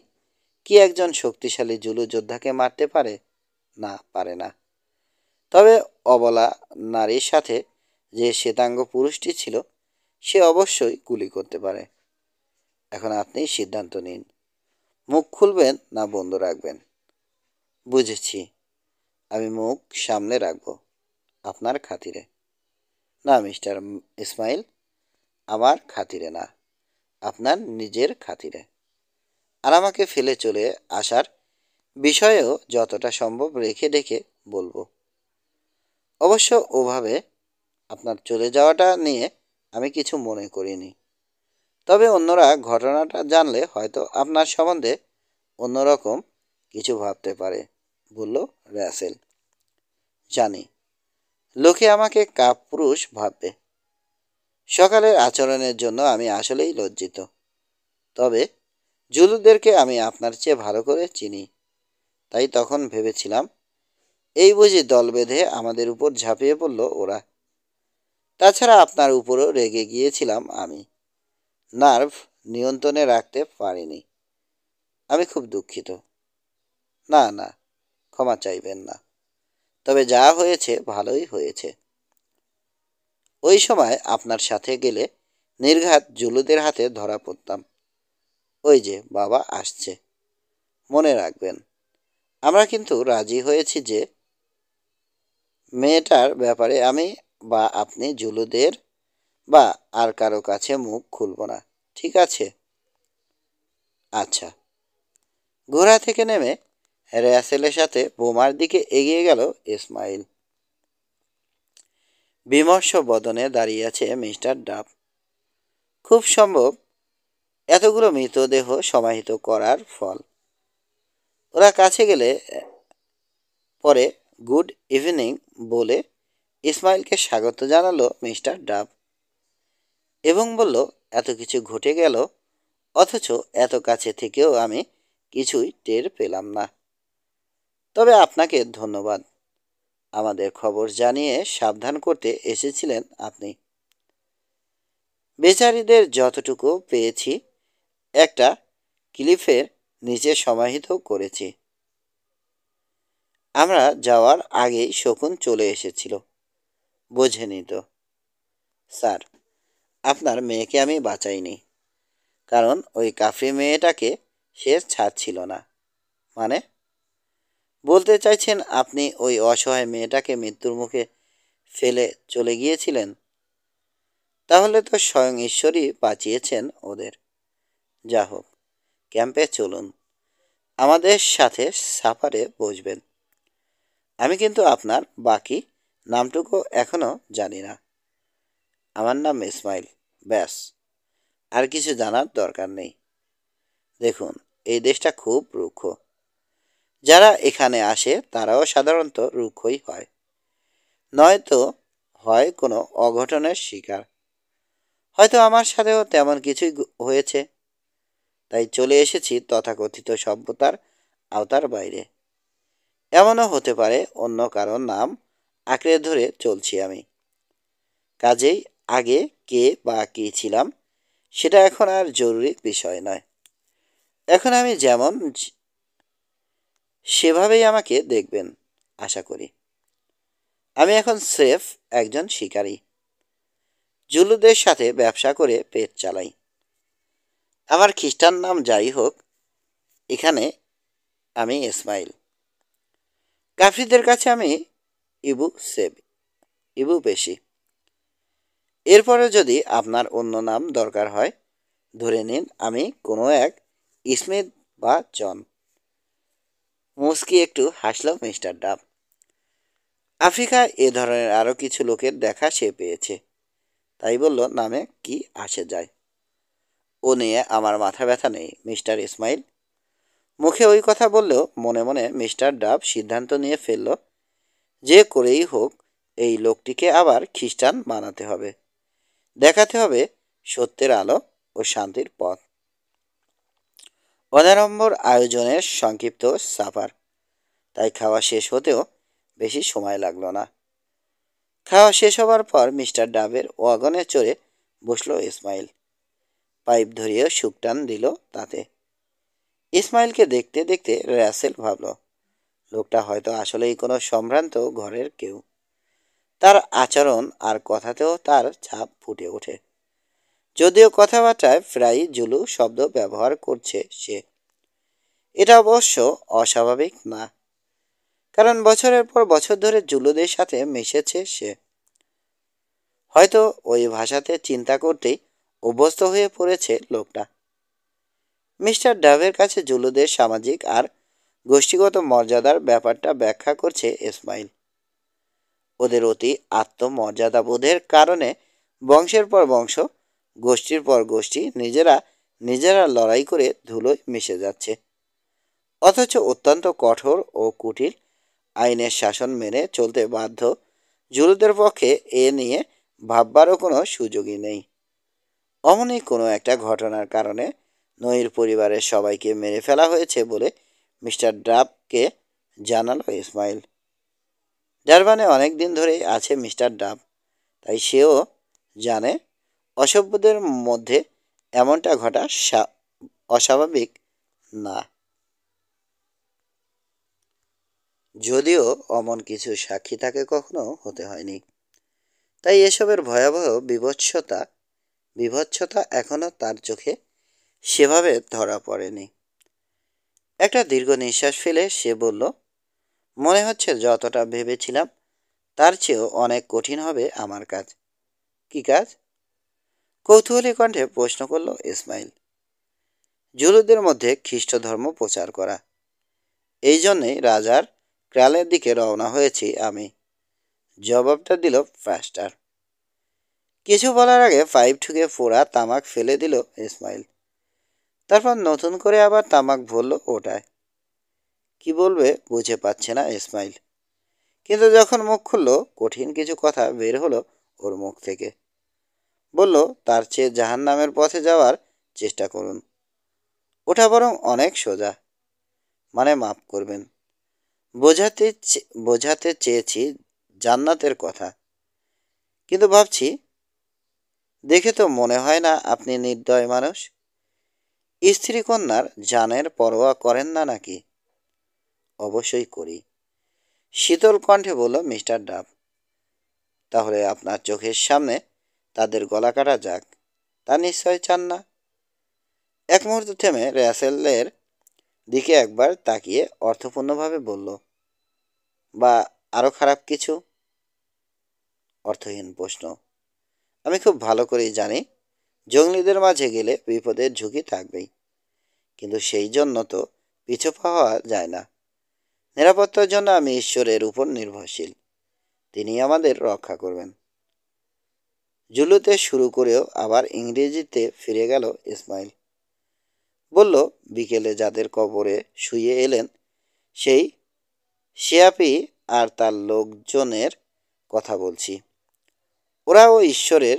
কি একজন শক্তিশালী জুলু যোদ্ধাকে মারতে পারে? না, পারে না। তবে অবলা নারীর সাথে যে শ্বেতাঙ্গ পুরুষটি ছিল, সে অবশ্যই গুলি করতে পারে। এখন আপনি সিদ্ধান্ত নিন, মুখ খুলবেন না বন্ধ রাখবেন। বুঝেছি, আমি মুখ সামলে রাখব আপনার খাতিরে। না মিস্টার ইসমাইল, আমার খাতিরে না, আপনার নিজের খাতিরে। আর আমাকে ফেলে চলে আসার বিষয়েও যতটা সম্ভব রেখে ঢেকে বলবো। অবশ্য ওভাবে আপনার চলে যাওয়াটা নিয়ে আমি কিছু মনে করিনি। তবে অন্যরা ঘটনাটা জানলে হয়তো আপনার সম্বন্ধে অন্যরকম কিছু ভাবতে পারে, বলল রাসেল। জানি, লোকে আমাকে কাপুরুষ ভাববে। সকালের আচরণের জন্য আমি আসলেই লজ্জিত। তবে জুলুদেরকে আমি আপনার চেয়ে ভালো করে চিনি, তাই তখন ভেবেছিলাম এই বুঝি দল বেঁধে আমাদের উপর ঝাঁপিয়ে পড়ল ওরা। তাছাড়া আপনার উপরও রেগে গিয়েছিলাম আমি, নার্ভ নিয়ন্ত্রণে রাখতে পারিনি। আমি খুব দুঃখিত। না না, ক্ষমা চাইবেন না। তবে যা হয়েছে ভালোই হয়েছে। ওই সময় আপনার সাথে গেলে নির্ঘাত জুলুদের হাতে ধরা পড়তাম। ওই যে বাবা আসছে, মনে রাখবেন। আমরা কিন্তু রাজি হয়েছি যে মেয়েটার ব্যাপারে আমি বা আপনি জুলুদের বা আর কারো কাছে মুখ খুলব না, ঠিক আছে? আচ্ছা। ঘোড়া থেকে নেমে র্যাসেলের সাথে বোমার দিকে এগিয়ে গেল ইসমাইল। বিমর্ষ বদনে দাঁড়িয়ে আছে মিস্টার ডাব। খুব সম্ভব এতগুলো মৃতদেহ সমাহিত করার ফল। ওরা কাছে গেলে পরে গুড ইভিনিং বলে ইসমাইলকে স্বাগত জানালো মিস্টার ডাব এবং বলল, এত কিছু ঘটে গেল, অথচ এত কাছে থেকেও আমি কিছুই টের পেলাম না। তবে আপনাকে ধন্যবাদ। আমাদের খবর জানিয়ে সাবধান করতে এসেছিলেন আপনি। বেচারীদের যতটুকু পেয়েছি একটা ক্লিফের নিচে সমাহিত করেছি। আমরা যাওয়ার আগেই শকুন চলে এসেছিল, বোঝেনি তো? স্যার, আপনার মেয়েকে আমি বাঁচাইনি, কারণ ওই কাফরি মেয়েটাকে সে ছাড়ছিল না। মানে? বলতে চাইছেন আপনি ওই অসহায় মেয়েটাকে মৃত্যুর মুখে ফেলে চলে গিয়েছিলেন? তাহলে তো স্বয়ং ঈশ্বরই বাঁচিয়েছেন ওদের। যা হোক, ক্যাম্পে চলুন, আমাদের সাথে সাফারে বসবেন। আমি কিন্তু আপনার বাকি নামটুকু এখনও জানি না। আমার নাম ইসমাইল, ব্যাস। আর কিছু জানার দরকার নেই। দেখুন, এই দেশটা খুব রুক্ষ। যারা এখানে আসে তারাও সাধারণত রুক্ষই হয়, নয়তো হয় কোনো অঘটনের শিকার। হয়তো আমার সাথেও তেমন কিছুই হয়েছে, তাই চলে এসেছি তথাকথিত সভ্যতার আওতার বাইরে। এমনও হতে পারে অন্য কারোর নাম আঁকড়ে ধরে চলছি আমি। কাজেই আগে কে বা কী ছিলাম সেটা এখন আর জরুরি বিষয় নয়। এখন আমি যেমন সেভাবেই আমাকে দেখবেন, আশা করি। আমি এখন স্রেফ একজন শিকারী, জুলুদের সাথে ব্যবসা করে পেট চালাই। আমার খ্রিস্টান নাম যাই হোক, এখানে আমি ইসমাইল। কাফিরদের কাছে আমি ইবু সেব, ইবু বেশি। এরপরে যদি আপনার অন্য নাম দরকার হয়, ধরে নিন আমি কোনো এক স্মিথ বা জন। মুস্কি একটু হাসল মিস্টার ডাব। আফ্রিকায় এ ধরনের আরও কিছু লোকের দেখা সে পেয়েছে, তাই বলল, নামে কি আসে যায়। ও নিয়ে আমার মাথা ব্যথা নেই মিস্টার ইসমাইল। মুখে ওই কথা বললেও মনে মনে মিস্টার ডাব সিদ্ধান্ত নিয়ে ফেলল, যে করেই হোক এই লোকটিকে আবার খ্রিস্টান বানাতে হবে, দেখাতে হবে সত্যের আলো ও শান্তির পথ। অনাড়ম্বর আয়োজনের সংক্ষিপ্ত সাফার, তাই খাওয়া শেষ হতেও বেশি সময় লাগলো না। খাওয়া শেষ হবার পর মিস্টার ডাবের ওয়াগনে চড়ে বসল ইসমাইল। পাইপ ধরিয়ে সুকটান দিল তাতে। ইসমাইলকে দেখতে দেখতে রাসেল ভাবল, লোকটা হয়তো আসলেই কোনো সম্ভ্রান্ত ঘরের কেউ। তার আচরণ আর কথাতেও তার ছাপ ফুটে ওঠে। যদিও কথাবার্তায় প্রায়ই জুলু শব্দ ব্যবহার করছে সে। এটা অবশ্য অস্বাভাবিক না, কারণ বছরের পর বছর ধরে জুলুদের সাথে মিশেছে সে। হয়তো ওই ভাষাতে চিন্তা করতেই অভ্যস্ত হয়ে পড়েছে লোকটা। মিস্টার ডাবের কাছে জুলুদের সামাজিক আর গোষ্ঠীগত মর্যাদার ব্যাপারটা ব্যাখ্যা করছে ইসমাইল। ওদের অতি আত্মমর্যাদাবোধের কারণে বংশের পর বংশ, গোষ্ঠীর পর গোষ্ঠী নিজেরা নিজেরা লড়াই করে ধুলোয় মিশে যাচ্ছে। অথচ অত্যন্ত কঠোর ও কুটিল আইনের শাসন মেনে চলতে বাধ্য জুলুদের পক্ষে এ নিয়ে ভাববারও কোনো সুযোগই নেই। অমনি কোনো একটা ঘটনার কারণে নইর পরিবারের সবাইকে মেরে ফেলা হয়েছে বলে মিস্টার ডাবকে জানালো ইসমাইল। ডারবানে অনেক দিন ধরেই আছে মিস্টার ডাব, তাই সেও জানে অসভ্যদের মধ্যে এমনটা ঘটা অস্বাভাবিক না। যদিও অমন কিছু সাক্ষী তাকে কখনো হতে হয়নি, তাই এসবের ভয়াবহ বিভৎসতা এখনো তার চোখে সেভাবে ধরা পড়েনি। একটা দীর্ঘ নিঃশ্বাস ফেলে সে বলল, মনে হচ্ছে যতটা ভেবেছিলাম তার চেয়েও অনেক কঠিন হবে আমার কাজ। কি কাজ? কৌতূহলী কণ্ঠে প্রশ্ন করল ইসমাইল। জুলুদের মধ্যে খ্রিস্ট ধর্ম প্রচার করা। এই জন্যেই রাজার ক্রালের দিকে রওনা হয়েছি আমি, জবাবটা দিল ফাস্টার। কিছু বলার আগে পাইপ ঠুকে ফোড়া তামাক ফেলে দিল ইসমাইল। তারপর নতুন করে আবার তামাক ভরল ওটায়। কি বলবে বুঝে পাচ্ছে না ইসমাইল, কিন্তু যখন মুখ খুলল কঠিন কিছু কথা বের হলো ওর মুখ থেকে। বলল, তার চেয়ে জাহান্নামের পথে যাওয়ার চেষ্টা করুন। ওটা বরং অনেক সোজা। মানে মাফ করবেন, বোঝাতে চেয়েছি জান্নাতের কথা। কিন্তু ভাবছি, দেখে তো মনে হয় না আপনি নির্দয় মানুষ। স্ত্রী কন্যার জানের পরোয়া করেন না নাকি? অবশ্যই করি, শীতল কণ্ঠে বলল মিস্টার ডাব। তাহলে আপনার চোখের সামনে তাদের গলা কাটা যাক, তা নিশ্চয় চান না? এক মুহূর্ত থেমে র্যাসেলের দিকে একবার তাকিয়ে অর্থপূর্ণভাবে বলল, বা আরও খারাপ কিছু? অর্থহীন প্রশ্ন। আমি খুব ভালো করেই জানি জঙ্গলিদের মাঝে গেলে বিপদের ঝুঁকি থাকবেই, কিন্তু সেই জন্য তো পিছু পাওয়া যায় না। নিরাপত্তার জন্য আমি ঈশ্বরের উপর নির্ভরশীল, তিনি আমাদের রক্ষা করবেন। জুলুতে শুরু করেও আবার ইংরেজিতে ফিরে গেল ইসমাইল। বলল, বিকেলে যাদের কবরে শুয়ে এলেন সেই শিয়াপি আর তার লোকজনের কথা বলছি। ওরাও ঈশ্বরের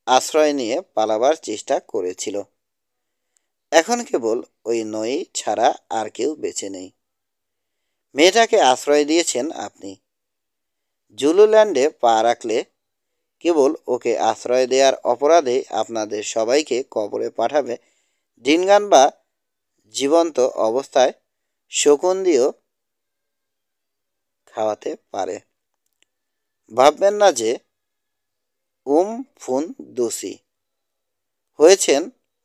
আশ্রয় নিয়ে পালাবার চেষ্টা করেছিল। এখন কেবল ওই নই ছাড়া আর কেউ বেঁচে নেই। মেয়েটাকে আশ্রয় দিয়েছেন আপনি। জুলুল্যান্ডে পা রাখলে কেবল ওকে আশ্রয় দেওয়ার অপরাধে আপনাদের সবাইকে কবরে পাঠাবে ডিনগান, বা জীবন্ত অবস্থায় শকুন দিয়েও খাওয়াতে পারে। ভাববেন না যে ফুন দোষী হয়েছেন,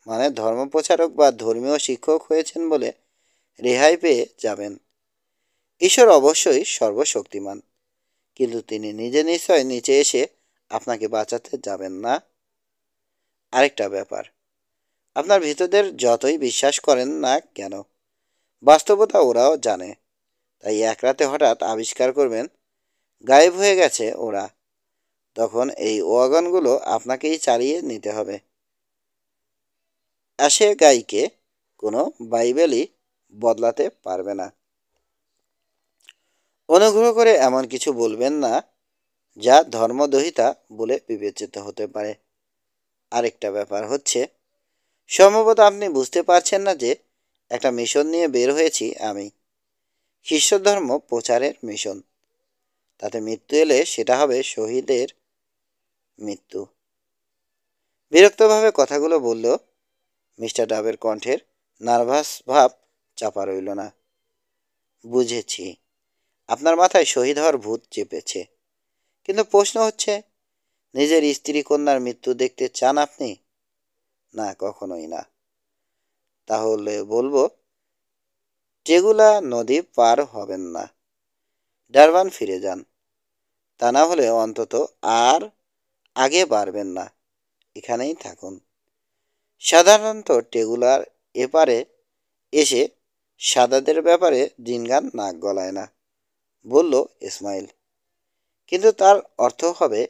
মানে ধর্মপ্রচারক বা ধর্মীয় শিক্ষক হয়েছেন বলে রেহাই পেয়ে যাবেন। ঈশ্বর অবশ্যই সর্বশক্তিমান, কিন্তু তিনি নিজে নিশ্চয় নিচে এসে আপনাকে বাঁচাতে যাবেন না। আরেকটা ব্যাপার, আপনার ভীতদের যতই বিশ্বাস করেন না কেন, বাস্তবতা ওরাও জানে। তাই এক রাতে হঠাৎ আবিষ্কার করবেন গায়েব হয়ে গেছে ওরা, তখন এই ওয়াগনগুলো আপনাকেই চালিয়ে নিতে হবে। আসে গাইকে কোনো বাইবেলই বদলাতে পারবে না। অনুগ্রহ করে এমন কিছু বলবেন না যা ধর্মদহিতা বলে বিবেচিত হতে পারে। আরেকটা ব্যাপার হচ্ছে, সম্ভবত আপনি বুঝতে পারছেন না যে একটা মিশন নিয়ে বের হয়েছি আমি, খ্রিস্ট ধর্ম প্রচারের মিশন। তাতে মৃত্যু এলে সেটা হবে শহীদের মৃত্যু। বিরক্তভাবে কথাগুলো বলল মিস্টার ডাবের কণ্ঠের নার্ভাস ভাব চাপা রইল না। বুঝেছি, আপনার মাথায় শহীদ হওয়ার ভূত চেপেছে, কিন্তু প্রশ্ন হচ্ছে, নিজের স্ত্রী কন্যার মৃত্যু দেখতে চান আপনি? না, কখনোই না। তাহলে বলবো, টেগুলা নদী পার হবেন না, ডারবান ফিরে যান। তা না হলে অন্তত আর আগে বাড়বেন না, এখানেই থাকুন। সাধারণত টেগুলার এপারে এসে সাদাদের ব্যাপারে দিনগান নাক গলায় না, বলল ইসমাইল। কিন্তু তার অর্থ হবে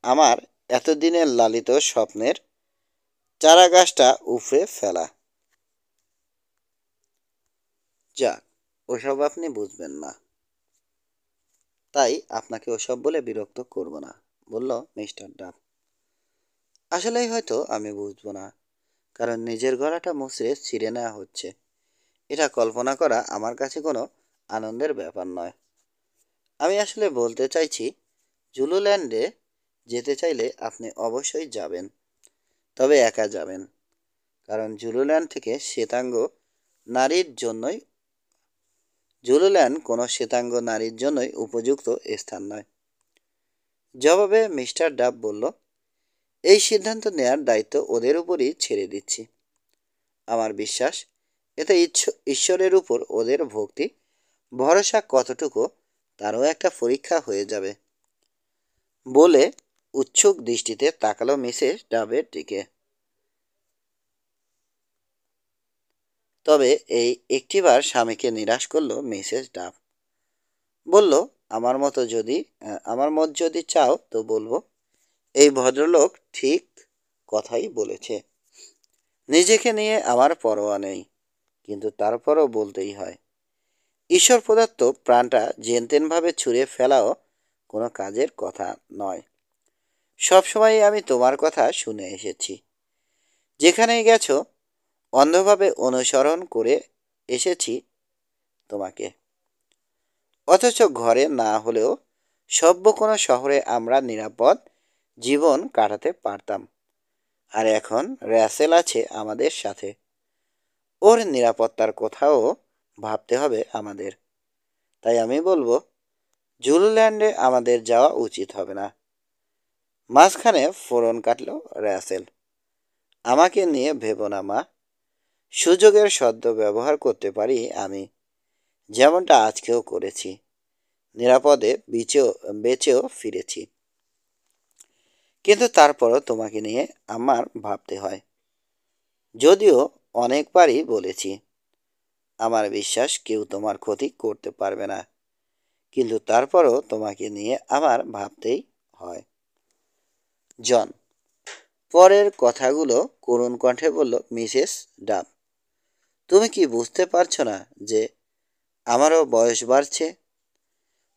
আমার এতদিনের লালিত স্বপ্নের চারাগাছটা উপড়ে ফেলা। যাক, ওসব আপনি বুঝবেন না, তাই আপনাকে ওসব বলে বিরক্ত করব না, বলল মিস্টার ডাব। আসলেই হয়তো আমি বুঝবো না, কারণ নিজের গলাটা মুচড়ে ছিঁড়ে নেওয়া হচ্ছে। এটা কল্পনা করা আমার কাছে কোনো আনন্দের ব্যাপার নয়। আমি আসলে বলতে চাইছি, জুলুল্যান্ডে যেতে চাইলে আপনি অবশ্যই যাবেন, তবে একা যাবেন, কারণ জুলুল্যান্ড থেকে শ্বেতাঙ্গ নারীর জন্যই জুলুল্যান্ড কোনো শ্বেতাঙ্গ নারীর জন্যই উপযুক্ত স্থান নয়। জবাবে মিস্টার ডাব বলল, এই সিদ্ধান্ত নেয়ার দায়িত্ব ওদের উপরই ছেড়ে দিচ্ছি। আমার বিশ্বাস, এতে ঈশ্বরের উপর ওদের ভক্তি ভরসা কতটুকু তারও একটা পরীক্ষা হয়ে যাবে, বলে উৎসুক দৃষ্টিতে তাকালো মিসেস ডাবের দিকে। তবে এই একটিবার স্বামীকে নিরাশ করল মিসেস ডাব। বলল, আমার মত যদি চাও তো বলবো, এই ভদ্রলোক ঠিক কথাই বলেছে। নিজেকে নিয়ে আমার পরোয়া নেই, কিন্তু তারপরও বলতেই হয়, ঈশ্বর প্রদত্ত প্রাণটা যেনতেনভাবে ছুঁড়ে ফেলাও কোনো কাজের কথা নয়। সবসময়ই আমি তোমার কথা শুনে এসেছি। যেখানেই গেছো অন্ধভাবে অনুসরণ করে এসেছি তোমাকে। অথচ ঘরে না হলেও সভ্য কোনো শহরে আমরা নিরাপদ জীবন কাটাতে পারতাম। আর এখন র্যাসেল আছে আমাদের সাথে, ওর নিরাপত্তার কথাও ভাবতে হবে আমাদের। তাই আমি বলবো, জুলুল্যান্ডে আমাদের যাওয়া উচিত হবে না। মাঝখানে ফোড়ন কাটল র্যাসেল। আমাকে নিয়ে ভেবো না মা, সুযোগের সদ্য ব্যবহার করতে পারি আমি, যেমনটা আজকেও করেছি। নিরাপদে বেঁচেও ফিরেছি। কিন্তু তারপরও তোমাকে নিয়ে আমার ভাবতে হয়। যদিও অনেকবারই বলেছি, আমার বিশ্বাস কেউ তোমার ক্ষতি করতে পারবে না, কিন্তু তারপরও তোমাকে নিয়ে আমার ভাবতেই হয়। জন পরের কথাগুলো করুণ কণ্ঠে বলল মিসেস ডাব। তুমি কি বুঝতে পারছো না যে আমারও বয়স বাড়ছে?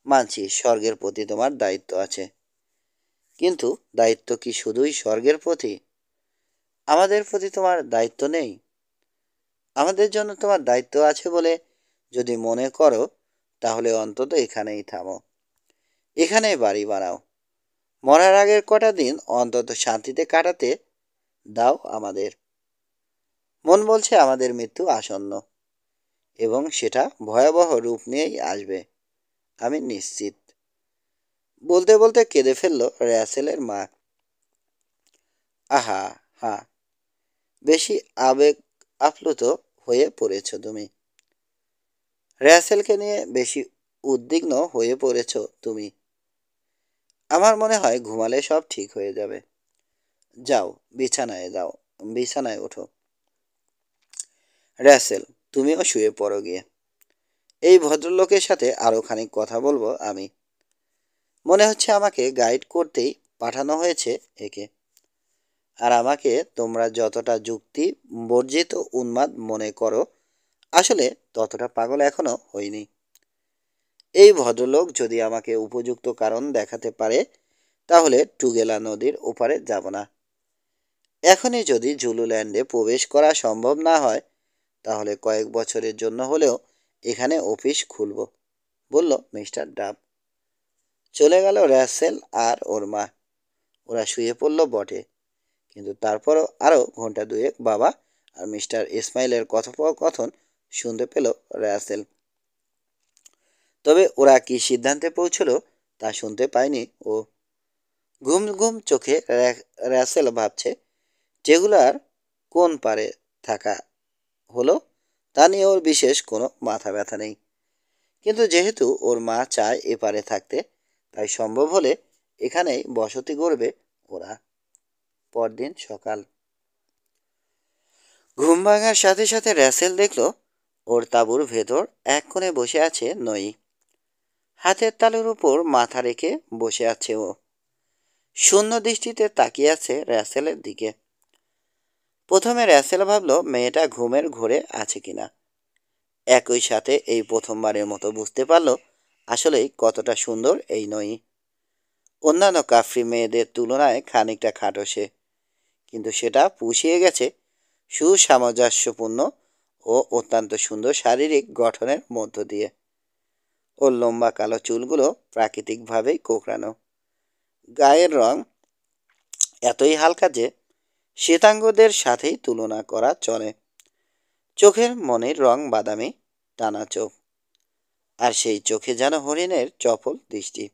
মানছি স্বর্গের প্রতি তোমার দায়িত্ব আছে, কিন্তু দায়িত্ব কি শুধুই স্বর্গের প্রতি? আমাদের প্রতি তোমার দায়িত্ব নেই? আমাদের জন্য তোমার দায়িত্ব আছে বলে যদি মনে করো, তাহলে অন্তত এখানেই থামো, এখানেই বাড়ি বানাও। মরার আগের কটা দিন অন্তত শান্তিতে কাটাতে দাও আমাদের। মন বলছে আমাদের মৃত্যু আসন্ন, এবং সেটা ভয়াবহ রূপ নিয়েই আসবে, আমি নিশ্চিত। বলতে বলতে কেঁদে ফেলল র্যাসেলের মা। আহা, হা, বেশি আবেগ আপ্লুত হয়ে পড়েছ তুমি। র্যাসেলকে নিয়ে বেশি উদ্বিগ্ন হয়ে পড়েছ তুমি। আমার মনে হয় ঘুমালে সব ঠিক হয়ে যাবে। যাও, বিছানায় ওঠো। র্যাসেল, তুমিও শুয়ে পড়ো গিয়ে। এই ভদ্রলোকের সাথে আরও খানিক কথা বলবো আমি। মনে হচ্ছে আমাকে গাইড করতেই পাঠানো হয়েছে একে। আর আমাকে তোমরা যতটা যুক্তি বর্জিত উন্মাদ মনে করো, আসলে ততটা পাগল এখনো হইনি। এই ভদ্রলোক যদি আমাকে উপযুক্ত কারণ দেখাতে পারে, তাহলে টুগেলা নদীর ওপারে যাব না। এখনই যদি জুলুল্যান্ডে প্রবেশ করা সম্ভব না হয়, তাহলে কয়েক বছরের জন্য হলেও এখানে অফিস খুলব, বলল মিস্টার ডাব। চলে গেল র্যাসেল আর ওর মা। ওরা শুয়ে পড়ল বটে, কিন্তু তারপরও আরও ঘন্টা দুয়েক বাবা আর মিস্টার ইসমাইলের কথোপকথন শুনতে পেল র্যাসেল। তবে ওরা কি সিদ্ধান্তে পৌঁছলো তা শুনতে পায়নি ও। ঘুম ঘুম চোখে র্যাসেল ভাবছে, যেগুলার কোন পারে থাকা হলো তা নিয়ে ওর বিশেষ কোনো মাথা ব্যথা নেই। কিন্তু যেহেতু ওর মা চায় এপারে থাকতে, তাই সম্ভব হলে এখানেই বসতি গড়বে ওরা। পরদিন সকাল। ঘুম ভাঙার সাথে সাথে র্যাসেল দেখল ওর তাঁবুর ভেতর এক কোণে বসে আছে নই। হাতের তালুর উপর মাথা রেখে বসে আছে ও। শূন্য দৃষ্টিতে তাকিয়ে আছে র্যাসেলের দিকে। প্রথমে র্যাসেল ভাবল মেয়েটা ঘুমের ঘোরে আছে কিনা। একই সাথে এই প্রথমবারের মতো বুঝতে পারল আসলেই কতটা সুন্দর এই নই। অন্যান্য কাফ্রি মেয়েদের তুলনায় খানিকটা খাটো সে, কিন্তু সেটা পুষিয়ে গেছে সুসামঞ্জস্যপূর্ণ ও অত্যন্ত সুন্দর শারীরিক গঠনের মধ্য দিয়ে। ওর লম্বা কালো চুলগুলো প্রাকৃতিকভাবেই কোঁকড়ানো, গায়ের রং এতই হালকা যে শ্বেতাঙ্গদের সাথেই তুলনা করা চলে। চোখের মনির রং বাদামি, টানা চোখ, আর সেই চোখে যেন হরিণের চপল দৃষ্টি।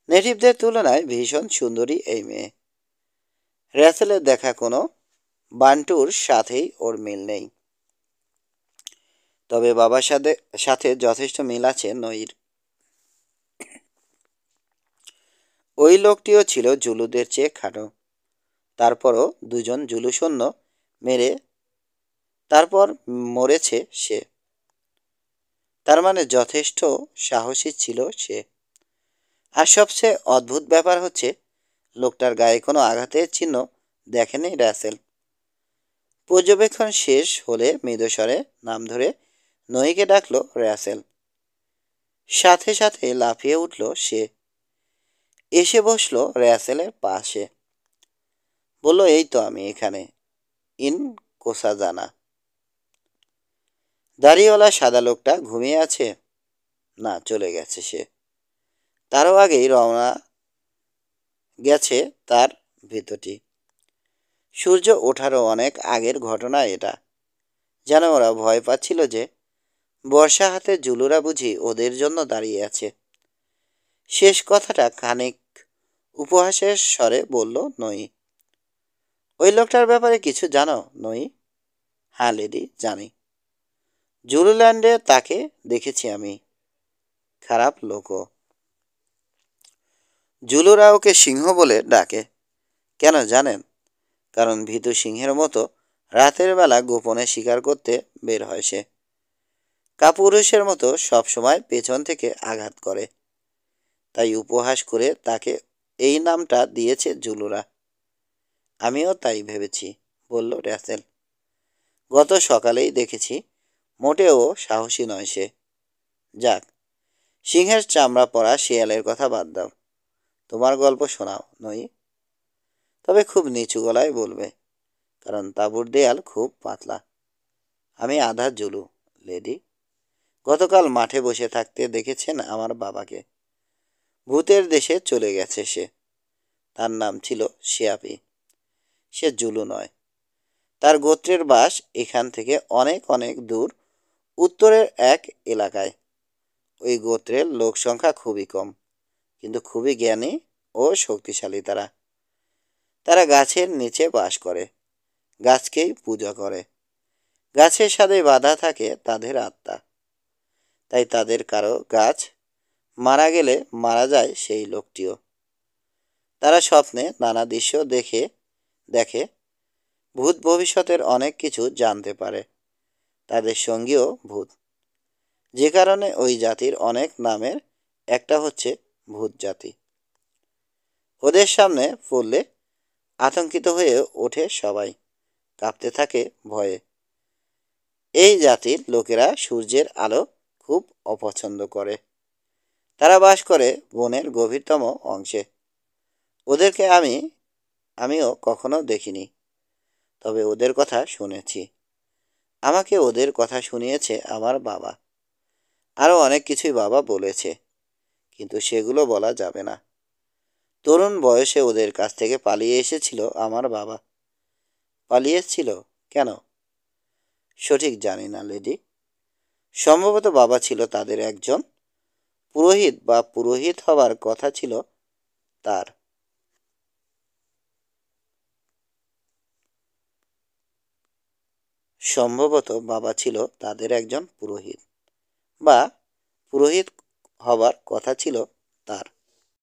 নেটিভদের তুলনায় ভীষণ সুন্দরী এই মেয়ে। র্যাসেলের দেখা কোনো বান্টুর সাথেই ওর মিল নেই, তবে বাবার সাথে সাথে যথেষ্ট মিল আছে নইর। ওই লোকটিও ছিল জুলুদের চেয়ে খাটো, তারপরও দুজন জুলু সৈন্য মেরে তারপর মরেছে সে। তার মানে যথেষ্ট সাহসী ছিল সে। আর সবচেয়ে অদ্ভুত ব্যাপার হচ্ছে লোকটার গায়ে কোনো আঘাতের চিহ্ন দেখেনি র্যাসেল। পর্যবেক্ষণ শেষ হলে মৃদুস্বরে নাম ধরে নইকে ডাকলো র্যাসেল। সাথে সাথে লাফিয়ে উঠল সে, এসে বসলো র্যাসেলের পাশে। বলল, এই তো আমি এখানে, ইন কোসাজানা। দাড়িওয়ালা সাদা লোকটা ঘুমিয়ে আছে? না, চলে গেছে সে। তারও আগেই রওনা গেছে তার ভেতরটি। সূর্য ওঠারও অনেক আগের ঘটনা এটা। যেন ওরা ভয় পাচ্ছিল যে বর্ষা হাতে জুলুরা বুঝি ওদের জন্য দাঁড়িয়ে আছে। শেষ কথাটা খানিক উপহাসের স্বরে বলল নই। ওই লোকটার ব্যাপারে কিছু জানো নই? হ্যাঁ লেডি, জানি। জুলুল্যান্ডে তাকে দেখেছি আমি। খারাপ লোকও। জুলুরা ওকে সিংহ বলে ডাকে। কেন জানেন? কারণ ভীতু সিংহের মতো রাতের বেলা গোপনে শিকার করতে বের হয় সে। কাপুরুষের মতো সবসময় পেছন থেকে আঘাত করে। তাই উপহাস করে তাকে এই নামটা দিয়েছে জুলুরা। আমিও তাই ভেবেছি, বলল র্যাসেল। গত সকালেই দেখেছি, মোটেও সাহসী নয় সে। যাক, সিংহের চামড়া পরা শিয়ালের কথা বাদ দাও, তোমার গল্প শোনাও নই। তবে খুব নিচু গলায় বলবে, কারণ তাঁবুর দেয়াল খুব পাতলা। আমি আধা জুলু, লেডি। গতকাল মাঠে বসে থাকতে দেখেছেন আমার বাবাকে। ভূতের দেশে চলে গেছে সে। তার নাম ছিল শিয়াপি। সে জুলু নয়। তার গোত্রের বাস এখান থেকে অনেক অনেক দূর উত্তরের এক এলাকায়। ওই গোত্রের লোক সংখ্যা খুবই কম, কিন্তু খুবই জ্ঞানী ও শক্তিশালী তারা। তারা গাছের নিচে বাস করে, গাছকেই পূজা করে। গাছের সাথে বাঁধা থাকে তাদের আত্মা। তাই তাদের কারো গাছ মারা গেলে মারা যায় সেই লোকটিও। তারা স্বপ্নে নানা দৃশ্য দেখে, ভূত ভবিষ্যতের অনেক কিছু জানতে পারে। তাদের সঙ্গীও ভূত, যে কারণে ওই জাতির অনেক নামের একটা হচ্ছে ভূত জাতি। ওদের সামনে পড়লে আতঙ্কিত হয়ে ওঠে সবাই, কাঁপতে থাকে ভয়ে। এই জাতির লোকেরা সূর্যের আলো খুব অপছন্দ করে। তারা বাস করে বনের গভীরতম অংশে। ওদেরকে আমিও কখনো দেখিনি, তবে ওদের কথা শুনেছি। আমাকে ওদের কথা শুনিয়েছে আমার বাবা। আরও অনেক কিছুই বাবা বলেছে, কিন্তু সেগুলো বলা যাবে না। তরুণ বয়সে ওদের কাছ থেকে পালিয়ে এসেছিল আমার বাবা। পালিয়েছিল কেন সঠিক জানি না লেডি। সম্ভবত বাবা ছিল তাদের একজন পুরোহিত, বা পুরোহিত হবার কথা ছিল তার। সম্ভবত বাবা ছিল তাদের একজন পুরোহিত, বা পুরোহিত হবার কথা ছিল তার।